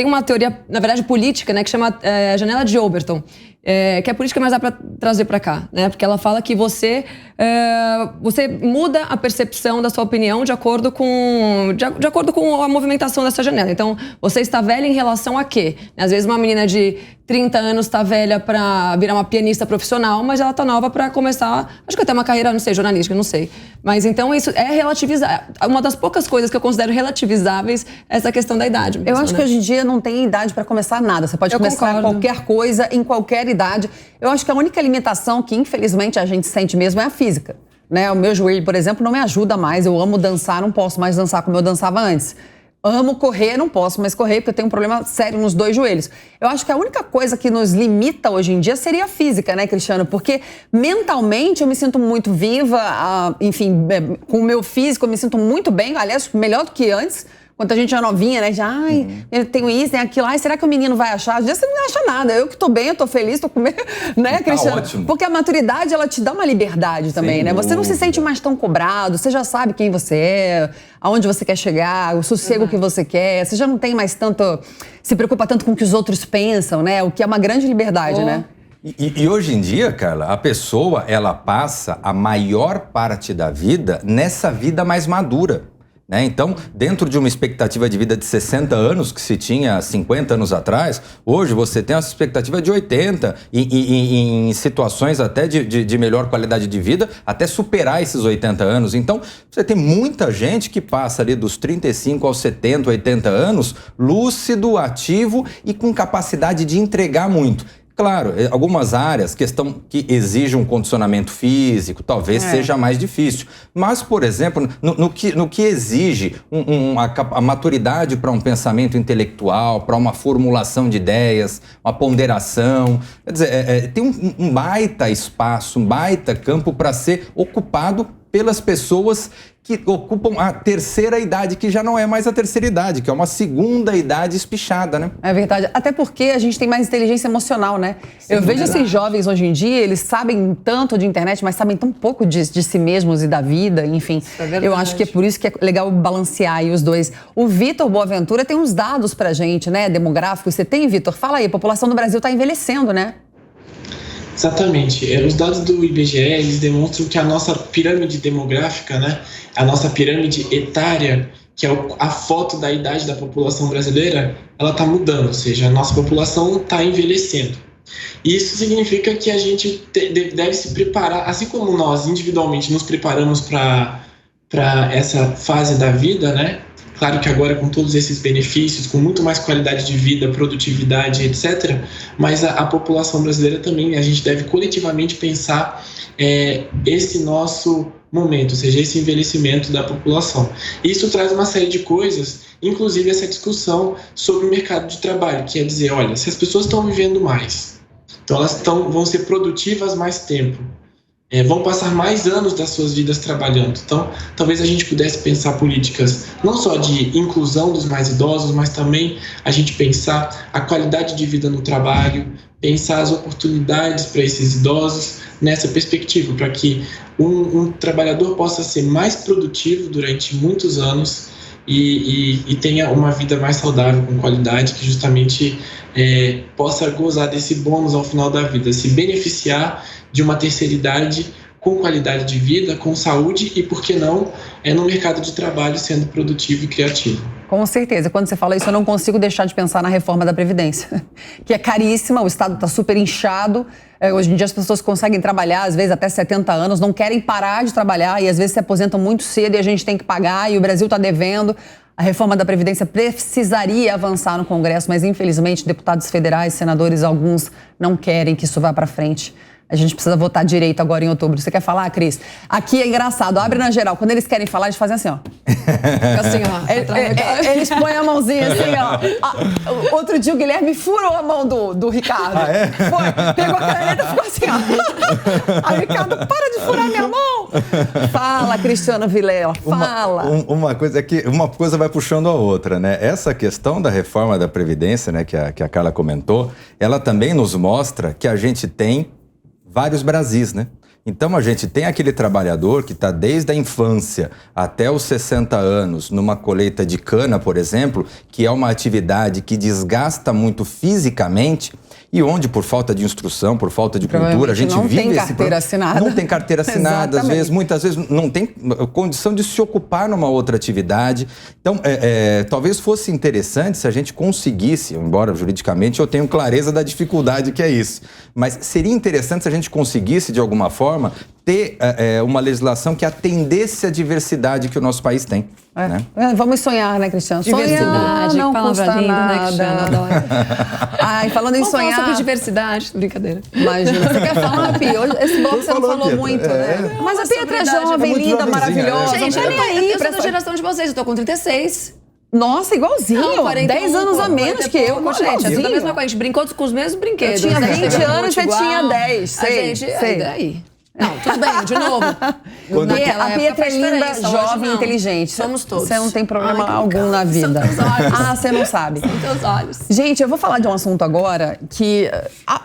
uma teoria, na verdade, política, né, que chama Janela de Overton, que é política, mas dá para trazer para cá, né? Porque ela fala que você muda a percepção da sua opinião de acordo com a movimentação dessa janela. Então, você está velha em relação a quê? Às vezes uma menina de 30 anos está velha para virar uma pianista profissional, mas ela está nova para começar, acho que até uma carreira, não sei, jornalística, não sei. Mas então isso é relativizar. Uma das poucas coisas que eu considero relativizáveis é essa questão da idade mesmo, eu acho que hoje em dia não tem idade para começar nada. Você pode começar qualquer coisa em qualquer idade. Eu acho que a única limitação que, infelizmente, a gente sente mesmo é a física, né? O meu joelho, por exemplo, não me ajuda mais. Eu amo dançar, não posso mais dançar como eu dançava antes. Amo correr, não posso mais correr porque eu tenho um problema sério nos dois joelhos. Eu acho que a única coisa que nos limita hoje em dia seria a física, né, Cristiano? Porque mentalmente eu me sinto muito viva, enfim, com o meu físico eu me sinto muito bem, aliás, melhor do que antes. Quando a gente é novinha, né? Já, eu tenho isso, tem aquilo. Será que o menino vai achar? Às vezes você não acha nada. Eu que tô bem, eu tô feliz, tô com... né, Cristiano? Tá ótimo. Porque a maturidade, ela te dá uma liberdade também, né? Você não se sente mais tão cobrado, você já sabe quem você é, aonde você quer chegar, o sossego que você quer. Você já não tem mais tanto... se preocupa tanto com o que os outros pensam, né? O que é uma grande liberdade, né? E hoje em dia, Carla, a pessoa, ela passa a maior parte da vida nessa vida mais madura. Então, dentro de uma expectativa de vida de 60 anos que se tinha 50 anos atrás, hoje você tem essa expectativa de 80 e em situações até de melhor qualidade de vida, até superar esses 80 anos. Então, você tem muita gente que passa ali dos 35 aos 70, 80 anos, lúcido, ativo e com capacidade de entregar muito. Claro, algumas áreas, questão que exige um condicionamento físico, talvez seja mais difícil. Mas, por exemplo, no que exige a maturidade para um pensamento intelectual, para uma formulação de ideias, uma ponderação, quer dizer, tem um baita espaço, um baita campo para ser ocupado pelas pessoas que ocupam a terceira idade, que já não é mais a terceira idade, que é uma segunda idade espichada, né? É verdade. Até porque a gente tem mais inteligência emocional, né? Eu vejo esses jovens hoje em dia, eles sabem tanto de internet, mas sabem tão pouco de si mesmos e da vida, enfim. Eu acho que é por isso que é legal balancear aí os dois. O Vitor Boaventura tem uns dados pra gente, né? Demográficos. Você tem, Vitor? Fala aí, a população do Brasil tá envelhecendo, né? Exatamente. Os dados do IBGE, eles demonstram que a nossa pirâmide demográfica, né, a nossa pirâmide etária, que é a foto da idade da população brasileira, ela está mudando, ou seja, a nossa população está envelhecendo. E isso significa que a gente deve se preparar, assim como nós individualmente nos preparamos para essa fase da vida, né? Claro que agora com todos esses benefícios, com muito mais qualidade de vida, produtividade, etc., mas a população brasileira também, a gente deve coletivamente pensar esse nosso momento, ou seja, esse envelhecimento da população. Isso traz uma série de coisas, inclusive essa discussão sobre o mercado de trabalho, que é dizer, olha, se as pessoas estão vivendo mais, então elas vão ser produtivas mais tempo, vão passar mais anos das suas vidas trabalhando. Então, talvez a gente pudesse pensar políticas não só de inclusão dos mais idosos, mas também a gente pensar a qualidade de vida no trabalho, pensar as oportunidades para esses idosos nessa perspectiva, para que um trabalhador possa ser mais produtivo durante muitos anos e tenha uma vida mais saudável, com qualidade, que justamente possa gozar desse bônus ao final da vida, se beneficiar de uma terceira idade com qualidade de vida, com saúde e, por que não, no mercado de trabalho sendo produtivo e criativo. Com certeza. Quando você fala isso, eu não consigo deixar de pensar na reforma da Previdência, que é caríssima, o Estado está super inchado. Hoje em dia as pessoas conseguem trabalhar, às vezes até 70 anos, não querem parar de trabalhar e às vezes se aposentam muito cedo e a gente tem que pagar e o Brasil está devendo. A reforma da Previdência precisaria avançar no Congresso, mas infelizmente deputados federais, senadores, alguns não querem que isso vá para frente. A gente precisa votar direito agora em outubro. Você quer falar, Cris? Aqui é engraçado, abre na geral. Quando eles querem falar, eles fazem assim, ó. Fica assim, ó. Eles põem a mãozinha assim, ó. Outro dia o Guilherme furou a mão do Ricardo. Ah, é? Foi, pegou a caneta e ficou assim, ó. Aí, Ricardo, para de furar minha mão. Fala, Cristiano Vilela, fala. Uma coisa é que uma coisa vai puxando a outra, né? Essa questão da reforma da Previdência, né, que a Carla comentou, ela também nos mostra que a gente tem vários Brasis, né? Então a gente tem aquele trabalhador que está desde a infância até os 60 anos numa colheita de cana, por exemplo, que é uma atividade que desgasta muito fisicamente e onde, por falta de instrução, por falta de cultura, a gente não vive tem carteira assinada. Não tem carteira assinada, muitas vezes não tem condição de se ocupar numa outra atividade. Então, talvez fosse interessante se a gente conseguisse, embora juridicamente eu tenho clareza da dificuldade que é isso, mas seria interessante se a gente conseguisse, de alguma forma, ter uma legislação que atendesse a diversidade que o nosso país tem. Né? Vamos sonhar, né, Cristiano? Diversidade, não palavra custa linda, nada. né, Cristiano? Adoro. Ai, falando em Vamos sonhar... falar sobre diversidade, brincadeira. Imagina, você quer falar, Pi? Hoje, esse bloco você não falou Pietra. muito, né? Mas a Pietra é jovem, muito linda, jovenzinha, maravilhosa. Gente, não tá nem aí eu pra sou da geração de vocês, eu tô com 36. Nossa, igualzinho. Não, 41, 10 anos a menos que eu. Gente, é da mesma coisa, a gente brincou com os mesmos brinquedos. Eu tinha né? 20 anos, você tinha 10. Sei. Daí. Não, tudo bem, de novo. A Pietra é linda, jovem, inteligente. Somos todos. Você não tem problema algum na vida. São teus olhos. Ah, você não sabe. São teus olhos. Gente, eu vou falar de um assunto agora que,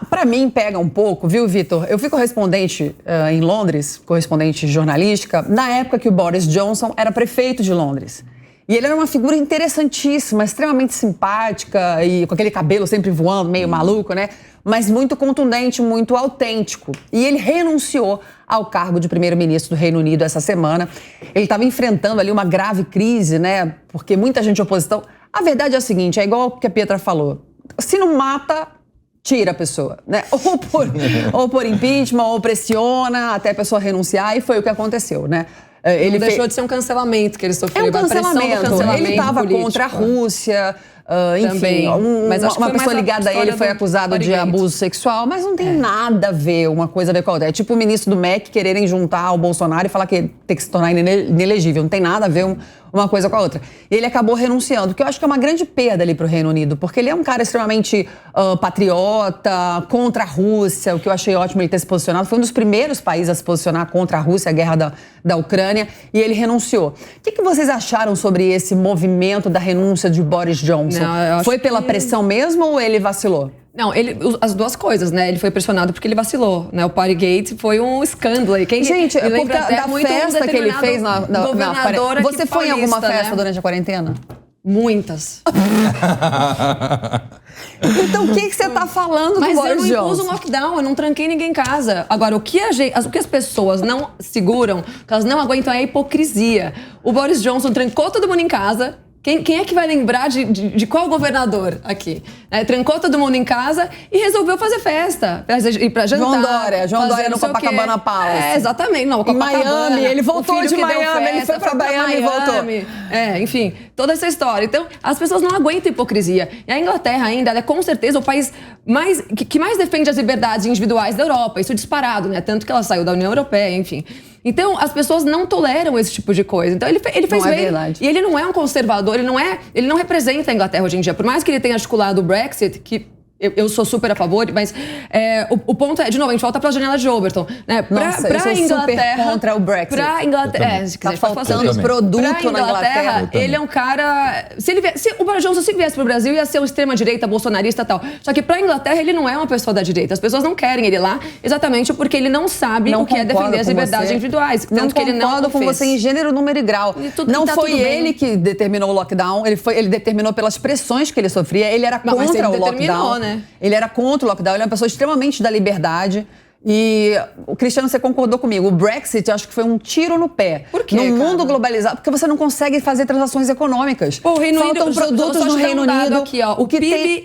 pra mim, pega um pouco, viu, Vitor? Eu fui correspondente em Londres, correspondente jornalística, na época que o Boris Johnson era prefeito de Londres. E ele era uma figura interessantíssima, extremamente simpática e com aquele cabelo sempre voando, meio maluco, né? Mas muito contundente, muito autêntico. E ele renunciou ao cargo de primeiro-ministro do Reino Unido essa semana. Ele estava enfrentando ali uma grave crise, né? Porque muita gente de oposição... A verdade é a seguinte, é igual o que a Pietra falou. Se não mata, tira a pessoa, né? Ou por impeachment, ou pressiona até a pessoa renunciar, e foi o que aconteceu, né? Ele deixou de ser um cancelamento que ele sofreu. É um cancelamento. Ele estava contra a Rússia, enfim, uma pessoa ligada a ele foi acusada de abuso sexual, mas não tem nada a ver uma coisa a ver com a outra. É tipo o ministro do MEC quererem juntar o Bolsonaro e falar que tem que se tornar inelegível. Não tem nada a ver uma coisa com a outra. E ele acabou renunciando, que eu acho que é uma grande perda ali pro Reino Unido, porque ele é um cara extremamente patriota, contra a Rússia, o que eu achei ótimo ele ter se posicionado. Foi um dos primeiros países a se posicionar contra a Rússia, a guerra da Ucrânia, e ele renunciou. O que vocês acharam sobre esse movimento da renúncia de Boris Johnson? Não, foi pela pressão mesmo ou ele vacilou? Não, as duas coisas, né? Ele foi pressionado porque ele vacilou, né? O Partygate foi um escândalo. Gente, porque da festa que ele fez na Você foi em alguma festa, né? Durante a quarentena? Muitas. Então o que você está falando do Boris Johnson? Mas eu não impus um lockdown, eu não tranquei ninguém em casa. Agora, o que as pessoas não seguram, que elas não aguentam é a hipocrisia. O Boris Johnson trancou todo mundo em casa. Quem é que vai lembrar de qual governador aqui? Trancou todo mundo em casa e resolveu fazer festa. Ir pra jantar. João Dória no Copacabana Palace. Exatamente. Não, em Miami, ele voltou de Miami, ele foi pra Miami e voltou. Enfim, toda essa história. Então, as pessoas não aguentam hipocrisia. E a Inglaterra ainda, ela é com certeza o país que mais defende as liberdades individuais da Europa. Isso disparado, né? Tanto que ela saiu da União Europeia, enfim. Então, as pessoas não toleram esse tipo de coisa. Então, ele fez bem. Verdade. E ele não é um conservador, ele não representa a Inglaterra hoje em dia. Por mais que ele tenha articulado o Brexit, que eu sou super a favor, mas o ponto é, de novo, a gente volta pra janela de Overton. Né? Eu sou super contra o Brexit. Pra Inglaterra, se quiser, tá faltando produto na Inglaterra. Ele é um cara... Se o Boris Johnson viesse pro Brasil, ia ser uma extrema-direita, bolsonarista e tal. Só que pra Inglaterra, ele não é uma pessoa da direita. As pessoas não querem ele lá, exatamente porque ele não sabe o que é defender as liberdades individuais. Tanto que ele não concordo com você em gênero, número e grau. Não foi ele que determinou o lockdown, ele determinou pelas pressões que ele sofria. Ele era contra o lockdown. Né? Ele era contra o lockdown, ele é uma pessoa extremamente da liberdade E o Cristiano, você concordou comigo, o Brexit acho que foi um tiro no pé. Por quê, No cara? mundo globalizado, porque você não consegue fazer transações econômicas. Pô, o Reino Faltam Unido, produtos só no te dar Reino um dado Unido. aqui, ó.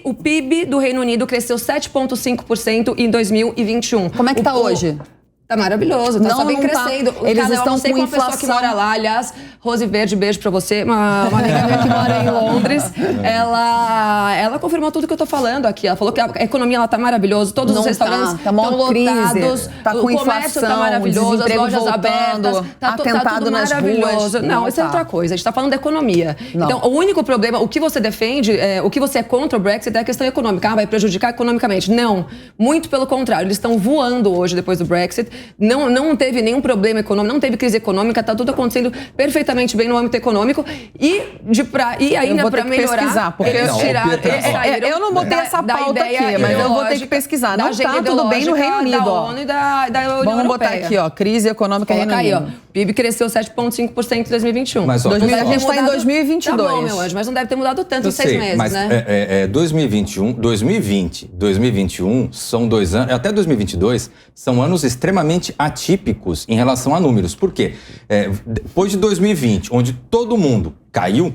O PIB do Reino Unido cresceu 7,5% em 2021. Como é que tá hoje? Tá maravilhoso, tá Não, só bem não tá. crescendo. Eles Cara, eu estão almocei com uma pessoa que inflação. mora lá, aliás, Rose Verde, beijo pra você, uma amiga minha que mora em Londres. Ela confirmou tudo que eu tô falando aqui. Ela falou que a economia ela tá maravilhosa, todos Não os restaurantes tá maior estão crise, lotados, tá com o comércio inflação, tá maravilhoso, as desemprego lojas voltando, abertas, tá atentado tudo nas maravilhoso. ruas. Não, Não isso é tá. outra coisa. A gente tá falando da economia. Não. Então, o único problema, o que você defende, o que você é contra o Brexit é a questão econômica. Ah, vai prejudicar economicamente. Não, muito pelo contrário. Eles estão voando hoje depois do Brexit. Não teve nenhum problema econômico, não teve crise econômica, tá tudo acontecendo perfeitamente bem no âmbito econômico. E ainda para melhorar, pesquisar, porque eles tiraram, eu não botei essa pauta aqui, mas eu vou ter que pesquisar. Não tá tudo bem no Reino Unido, da ó. ONU e da União Vamos botar Europeia. aqui, ó, crise econômica Reino Coloca aí, Unido. ó. PIB cresceu 7,5% em 2021. Mas, ó, Não deve a ter gente tá em mudado- 2022. Tá bom, meu anjo, mas não deve ter mudado tanto Eu em 6 sei, meses, mas né? 2021 são 2 anos, até 2022 são anos extremamente atípicos em relação a números. Por quê? Depois de 2020, onde todo mundo caiu,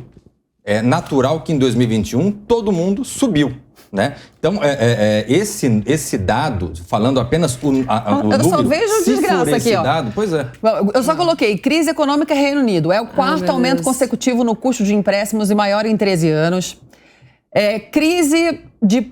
é natural que em 2021 todo mundo subiu. Né? Então, esse dado, falando apenas o número... Eu só vejo se desgraça for esse aqui, ó. dado, pois é. Eu só coloquei crise econômica Reino Unido. É o quarto meu aumento Deus. consecutivo no custo de empréstimos e maior em 13 anos. Crise de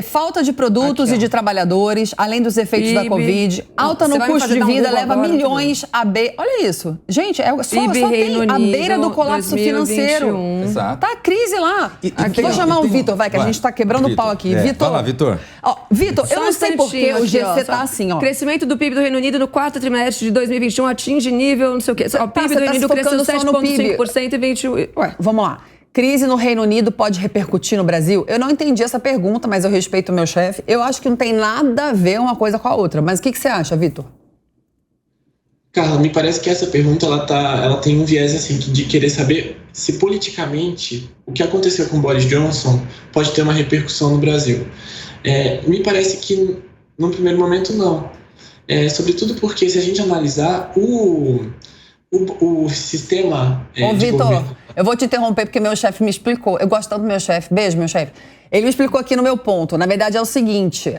falta de produtos Aqui, ó. e de trabalhadores, além dos efeitos da PIB. Covid. Alta Você no vai me custo fazer de dar um vida Google leva agora, milhões à beira. Olha isso. Gente, só PIB tem Reino à Unido, beira do colapso 2021. financeiro. Exato. Tá a crise lá. Aqui, Vou ó, chamar o tem- Vitor, vai, que a gente tá quebrando o pau aqui. Vitor. Vai lá, Vitor. Ó, Vitor, eu Só não um sei por que instantinho o aqui, ó, GC só. tá assim, ó. Crescimento do PIB do Reino Unido no quarto trimestre de 2021 atinge nível, não sei o quê. O PIB você do tá Reino se Unido cresceu focando só no PIB. 7,5% em 21. Ué. Vamos lá. Crise no Reino Unido pode repercutir no Brasil? Eu não entendi essa pergunta, mas eu respeito o meu chefe. Eu acho que não tem nada a ver uma coisa com a outra. Mas o que você acha, Vitor? Carla, me parece que essa pergunta ela tem um viés assim de querer saber se politicamente o que aconteceu com Boris Johnson pode ter uma repercussão no Brasil. Me parece que num primeiro momento não. Sobretudo porque se a gente analisar o sistema Ô, de Vitor, governo... eu vou te interromper porque meu chefe me explicou. Eu gosto tanto do meu chefe. Beijo, meu chefe. Ele me explicou aqui no meu ponto. Na verdade, é o seguinte,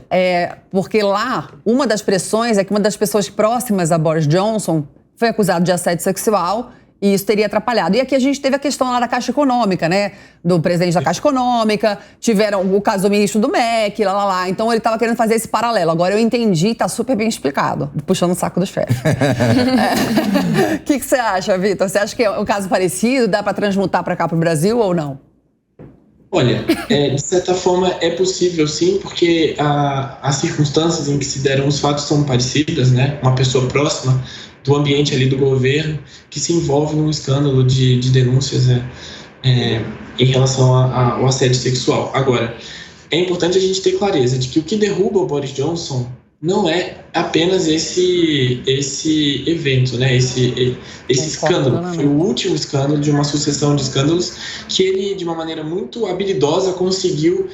porque lá, uma das pressões é que uma das pessoas próximas a Boris Johnson foi acusado de assédio sexual e isso teria atrapalhado. E aqui a gente teve a questão lá da Caixa Econômica, né? Do presidente da Caixa Econômica, tiveram o caso do ministro do MEC, lá. Então ele estava querendo fazer esse paralelo. Agora eu entendi, tá super bem explicado. Puxando o saco do chefe. O que você acha, Vitor? Você acha que é um caso parecido? Dá para transmutar para cá, para o Brasil ou não? Olha, de certa forma é possível sim, porque as circunstâncias em que se deram os fatos são parecidas, né? Uma pessoa próxima do ambiente ali do governo que se envolve num escândalo de denúncias em relação ao assédio sexual. Agora, é importante a gente ter clareza de que o que derruba o Boris Johnson não é apenas esse evento, né? Esse escândalo. Foi o último escândalo de uma sucessão de escândalos que ele, de uma maneira muito habilidosa, conseguiu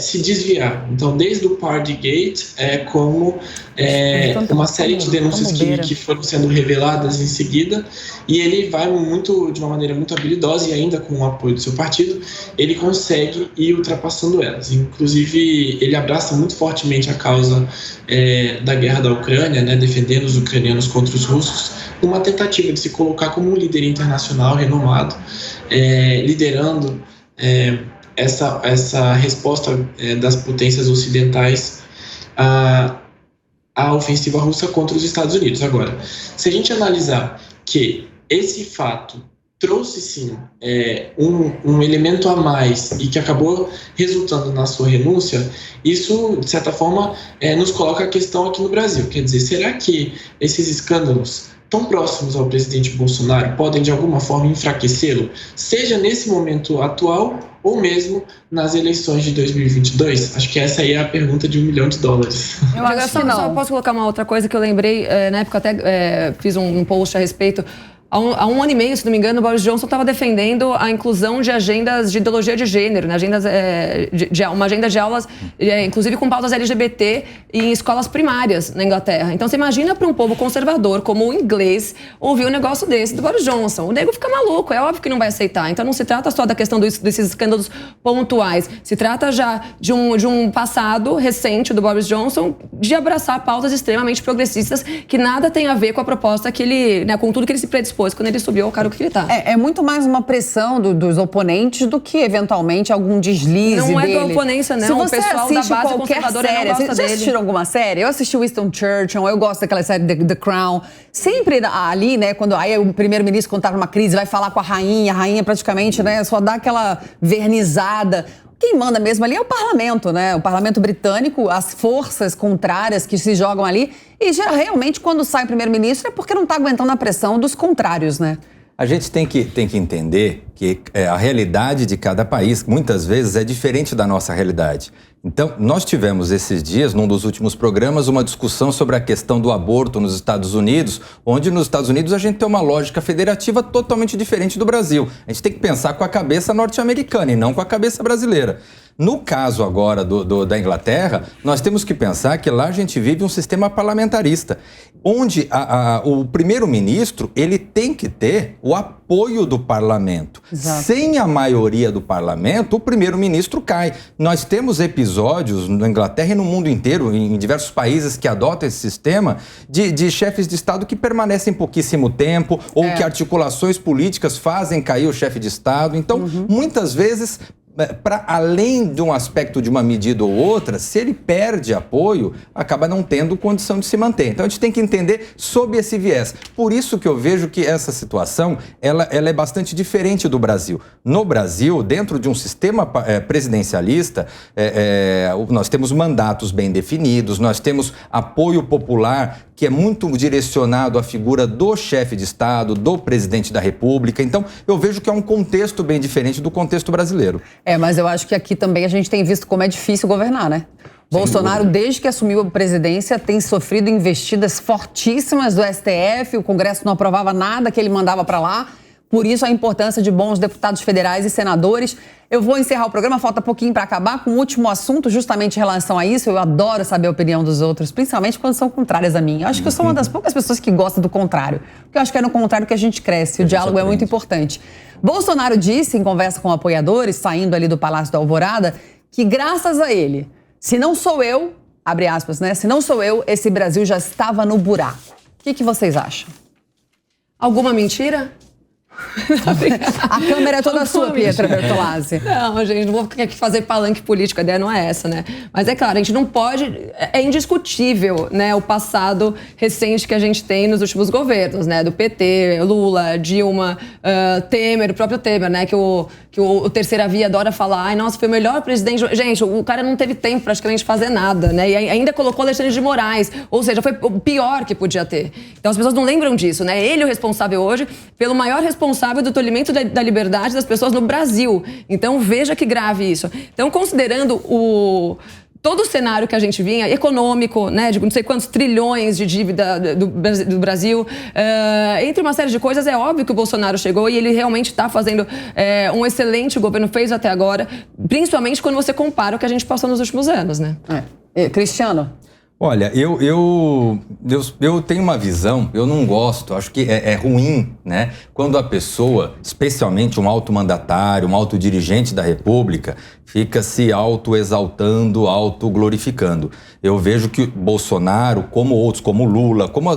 se desviar. Então, desde o Partygate, como uma série de denúncias que foram sendo reveladas em seguida, e ele vai de uma maneira muito habilidosa e ainda com o apoio do seu partido, ele consegue ir ultrapassando elas. Inclusive, ele abraça muito fortemente a causa da guerra da Ucrânia, né, defendendo os ucranianos contra os russos, uma tentativa de se colocar como um líder internacional renomado, liderando essa resposta das potências ocidentais à ofensiva russa contra os Estados Unidos. Agora, se a gente analisar que esse fato trouxe sim um elemento a mais e que acabou resultando na sua renúncia, isso, de certa forma, nos coloca a questão aqui no Brasil. Quer dizer, será que esses escândalos tão próximos ao presidente Bolsonaro podem, de alguma forma, enfraquecê-lo, seja nesse momento atual ou mesmo nas eleições de 2022? Acho que essa aí é a pergunta de $1 milhão. Eu acho que não. Só posso colocar uma outra coisa que eu lembrei, na época até fiz um post a respeito. há um ano e meio, se não me engano, o Boris Johnson estava defendendo a inclusão de agendas de ideologia de gênero, né? Uma agenda de aulas, inclusive com pautas LGBT em escolas primárias na Inglaterra. Então você imagina para um povo conservador como o inglês ouvir um negócio desse do Boris Johnson. O nego fica maluco, é óbvio que não vai aceitar. Então não se trata só da questão desses escândalos pontuais, se trata já de um passado recente do Boris Johnson de abraçar pautas extremamente progressistas que nada tem a ver com a proposta que ele, né, com tudo que ele se predispôs quando ele subiu ao cargo que ele está. É muito mais uma pressão dos oponentes do que, eventualmente, algum deslize não dele. Não é da oponência, não. Se você o pessoal assiste da base qualquer conservadora série, não gosta já dele. assistiram alguma série? Eu assisti Winston Churchill, eu gosto daquela série The Crown. Sempre ali, né, quando aí o primeiro-ministro, quando tá numa crise, vai falar com a rainha praticamente, né, só dá aquela vernizada. Quem manda mesmo ali é o parlamento, né? O parlamento britânico, as forças contrárias que se jogam ali. E realmente, quando sai o primeiro-ministro, é porque não está aguentando a pressão dos contrários, né? A gente tem que entender que a realidade de cada país, muitas vezes, é diferente da nossa realidade. Então, nós tivemos esses dias, num dos últimos programas, uma discussão sobre a questão do aborto nos Estados Unidos, onde nos Estados Unidos a gente tem uma lógica federativa totalmente diferente do Brasil. A gente tem que pensar com a cabeça norte-americana e não com a cabeça brasileira. No caso agora da Inglaterra, nós temos que pensar que lá a gente vive um sistema parlamentarista, onde o primeiro-ministro ele tem que ter o apoio do parlamento. Exato. Sem a maioria do parlamento, o primeiro-ministro cai. Nós temos episódios na Inglaterra e no mundo inteiro, em diversos países que adotam esse sistema, de chefes de Estado que permanecem pouquíssimo tempo, ou que articulações políticas fazem cair o chefe de Estado. Então, muitas vezes, para além de um aspecto de uma medida ou outra, se ele perde apoio, acaba não tendo condição de se manter. Então a gente tem que entender sob esse viés. Por isso que eu vejo que essa situação ela é bastante diferente do Brasil. No Brasil, dentro de um sistema presidencialista, nós temos mandatos bem definidos, nós temos apoio popular que é muito direcionado à figura do chefe de Estado, do presidente da República. Então, eu vejo que é um contexto bem diferente do contexto brasileiro. Mas eu acho que aqui também a gente tem visto como é difícil governar, né? Bolsonaro, desde que assumiu a presidência, tem sofrido investidas fortíssimas do STF, o Congresso não aprovava nada que ele mandava para lá. Por isso, a importância de bons deputados federais e senadores. Eu vou encerrar o programa, falta pouquinho para acabar, com o último assunto, justamente em relação a isso. Eu adoro saber a opinião dos outros, principalmente quando são contrárias a mim. Eu acho que eu sou uma das poucas pessoas que gosta do contrário. Porque eu acho que é no contrário que a gente cresce. O diálogo é muito importante. Bolsonaro disse, em conversa com apoiadores, saindo ali do Palácio da Alvorada, que graças a ele, se não sou eu, abre aspas, né? Se não sou eu, esse Brasil já estava no buraco. O que vocês acham? Alguma mentira? A câmera é toda sua, Pietra Bertolazzi. Não, gente, não vou aqui fazer palanque político, a ideia não é essa, né? Mas é claro, a gente não pode... É indiscutível, né, o passado recente que a gente tem nos últimos governos, né? Do PT, Lula, Dilma, Temer, o próprio Temer, né? Que o Terceira Via adora falar, ai, nossa, foi o melhor presidente... Gente, o cara não teve tempo praticamente de fazer nada, né? E ainda colocou Alexandre de Moraes, ou seja, foi o pior que podia ter. Então as pessoas não lembram disso, né? Ele é o responsável hoje pelo maior responsável do tolimento da liberdade das pessoas no Brasil. Então, veja que grave isso. Então, considerando todo o cenário que a gente vinha, econômico, né, de não sei quantos trilhões de dívida do Brasil, entre uma série de coisas, é óbvio que o Bolsonaro chegou e ele realmente está fazendo um excelente governo, fez até agora, principalmente quando você compara o que a gente passou nos últimos anos, né? Cristiano? Olha, eu tenho uma visão, eu não gosto, acho que é ruim, né? Quando a pessoa, especialmente um alto mandatário, um alto dirigente da República, fica se auto-exaltando, auto-glorificando. Eu vejo que Bolsonaro, como outros, como Lula, como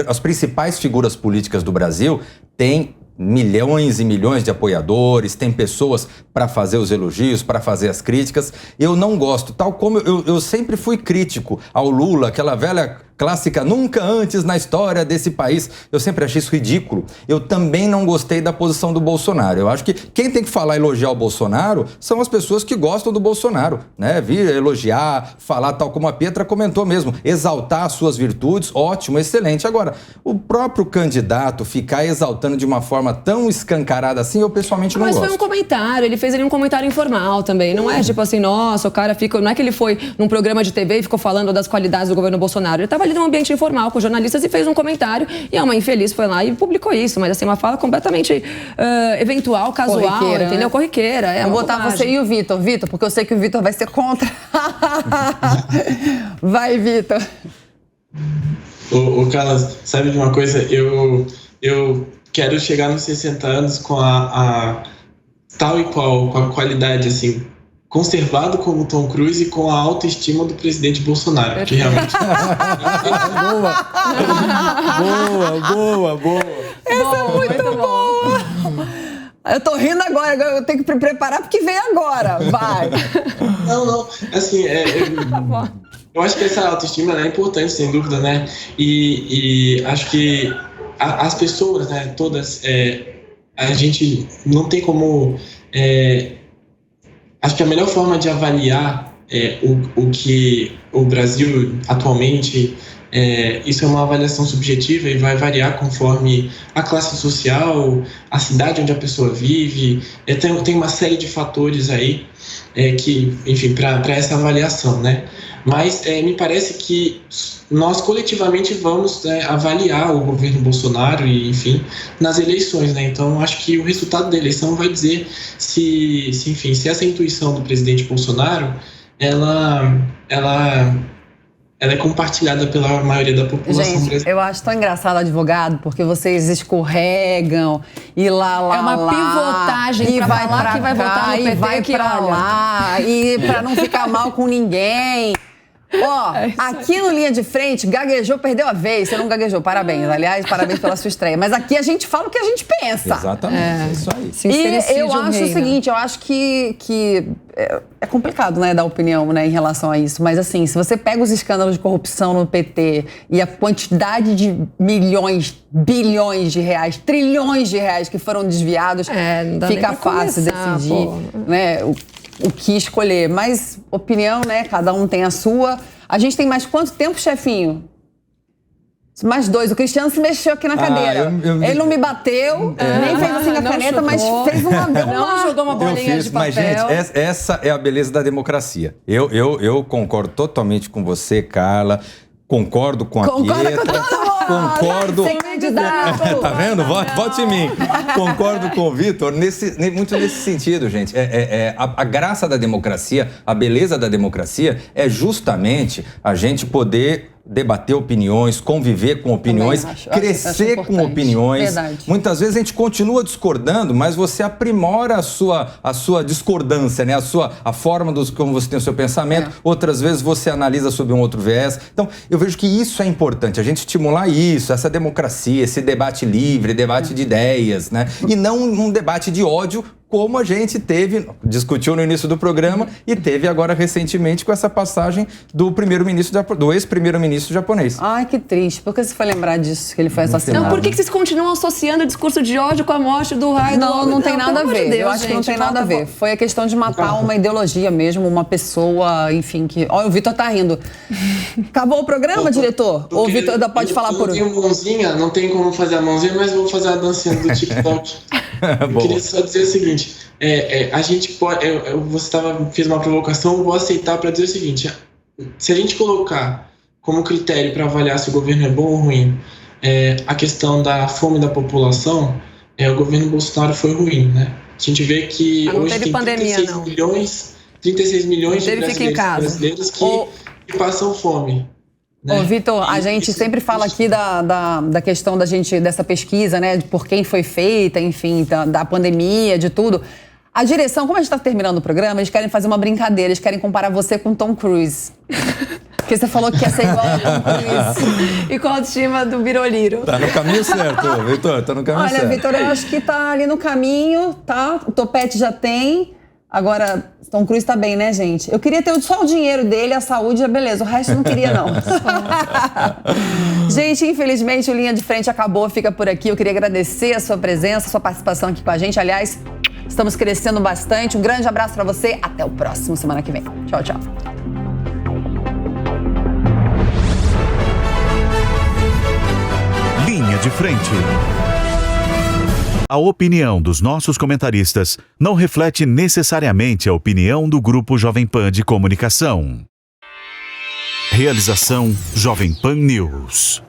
as principais figuras políticas do Brasil, têm milhões e milhões de apoiadores, tem pessoas para fazer os elogios, para fazer as críticas. Eu não gosto, tal como eu sempre fui crítico ao Lula, aquela velha clássica, nunca antes na história desse país. Eu sempre achei isso ridículo. Eu também não gostei da posição do Bolsonaro. Eu acho que quem tem que falar e elogiar o Bolsonaro são as pessoas que gostam do Bolsonaro, né? Vir elogiar, falar tal como a Pietra comentou mesmo, exaltar as suas virtudes, ótimo, excelente. Agora, o próprio candidato ficar exaltando de uma forma tão escancarada assim, eu pessoalmente não gosto. Mas foi um comentário, ele fez ali um comentário informal também. Não é tipo assim, nossa, o cara fica... Não é que ele foi num programa de TV e ficou falando das qualidades do governo Bolsonaro. Ele estava ali num ambiente informal com jornalistas e fez um comentário, e uma infeliz foi lá e publicou isso, mas assim, uma fala completamente eventual, casual, corriqueira, entendeu? Né? Corriqueira. Vou botar você e o Vitor, porque eu sei que o Vitor vai ser contra. Vai, Vitor. Ô, Carlos, sabe de uma coisa? Eu quero chegar nos 60 anos com a tal e qual, com a qualidade, assim, conservado como Tom Cruise e com a autoestima do presidente Bolsonaro, que realmente... Boa. Essa é muito boa. Eu tô rindo agora eu tenho que me preparar porque vem agora. Vai. Não, assim, eu acho que essa autoestima, né, é importante, sem dúvida, né? E acho que as pessoas, né, todas, a gente não tem como... acho que a melhor forma de avaliar o que o Brasil atualmente... isso é uma avaliação subjetiva e vai variar conforme a classe social, a cidade onde a pessoa vive. Tem uma série de fatores aí que, enfim, para essa avaliação, né? Mas me parece que nós coletivamente vamos avaliar o governo Bolsonaro e, enfim, nas eleições, né? Então, acho que o resultado da eleição vai dizer se essa intuição do presidente Bolsonaro, ela é compartilhada pela maioria da população brasileira. Gente, eu acho tão engraçado advogado, porque vocês escorregam e lá. É uma pivotagem e pra vai falar pra que vai cá, votar no PT, e vai que pra olha. lá, e pra não ficar mal com ninguém. Ó, aqui no Linha de Frente, gaguejou, perdeu a vez. Você não gaguejou, parabéns. Aliás, parabéns pela sua estreia. Mas aqui a gente fala o que a gente pensa. Exatamente, é isso aí. E eu acho o seguinte, eu acho que é complicado, né, dar opinião, né, em relação a isso. Mas assim, se você pega os escândalos de corrupção no PT e a quantidade de milhões, bilhões de reais, trilhões de reais que foram desviados, fica fácil decidir, né, o que escolher. Mas opinião, né, cada um tem a sua. A gente tem mais quanto tempo, chefinho? Mais 2. O Cristiano se mexeu aqui na cadeira. Ele não me bateu, nem fez assim na caneta, mas fez não jogou uma bolinha de papel. Mas, gente, essa é a beleza da democracia. Eu concordo totalmente com você, Carla. Concordo com a Pietra. Concordo. Tá vendo? Vote em mim. Concordo com o Vitor muito nesse sentido, gente. A graça da democracia, a beleza da democracia é justamente a gente poder debater opiniões, conviver com opiniões, crescer com opiniões. Verdade. Muitas vezes a gente continua discordando, mas você aprimora a sua discordância, né? A forma como você tem o seu pensamento. Outras vezes você analisa sob um outro viés. Então, eu vejo que isso é importante, a gente estimular isso, essa democracia, esse debate livre, debate de ideias, né? E não um debate de ódio, como a gente discutiu no início do programa e teve agora recentemente com essa passagem do ex-primeiro-ministro japonês. Ai, que triste. Por que você foi lembrar disso, que ele foi assassinado? Não, por que vocês continuam associando o discurso de ódio com a morte do raio? Não tem nada a ver. Eu acho que não tem nada a ver. Foi a questão de matar uma ideologia mesmo, uma pessoa, enfim, que... Olha, o Vitor tá rindo. Acabou o programa, diretor? Ou o Vitor ainda pode falar por... Eu tenho mãozinha, não tem como fazer a mãozinha, mas eu vou fazer a dancinha do TikTok. Eu queria só dizer o seguinte, a gente pode, você fez uma provocação, eu vou aceitar para dizer o seguinte, se a gente colocar como critério para avaliar se o governo é bom ou ruim a questão da fome da população, o governo Bolsonaro foi ruim, né? A gente vê que hoje tem 36 milhões de brasileiros que passam fome. Ô, Vitor, a gente sempre fala aqui da questão dessa pesquisa, né, de por quem foi feita, enfim, da pandemia, de tudo. A direção, como a gente está terminando o programa, eles querem fazer uma brincadeira, eles querem comparar você com Tom Cruise. Porque você falou que ia ser igual a Tom Cruise. E com a autoestima do Biroliro. Tá no caminho certo, Vitor, tá no caminho certo. Olha, Vitor, eu acho que tá ali no caminho, tá? O topete já tem. Agora, Tom Cruise tá bem, né, gente? Eu queria ter só o dinheiro dele, a saúde, beleza. O resto eu não queria, não. Gente, infelizmente, o Linha de Frente acabou, fica por aqui. Eu queria agradecer a sua presença, a sua participação aqui com a gente. Aliás, estamos crescendo bastante. Um grande abraço pra você. Até o próximo, semana que vem. Tchau, tchau. Linha de Frente. A opinião dos nossos comentaristas não reflete necessariamente a opinião do Grupo Jovem Pan de Comunicação. Realização Jovem Pan News.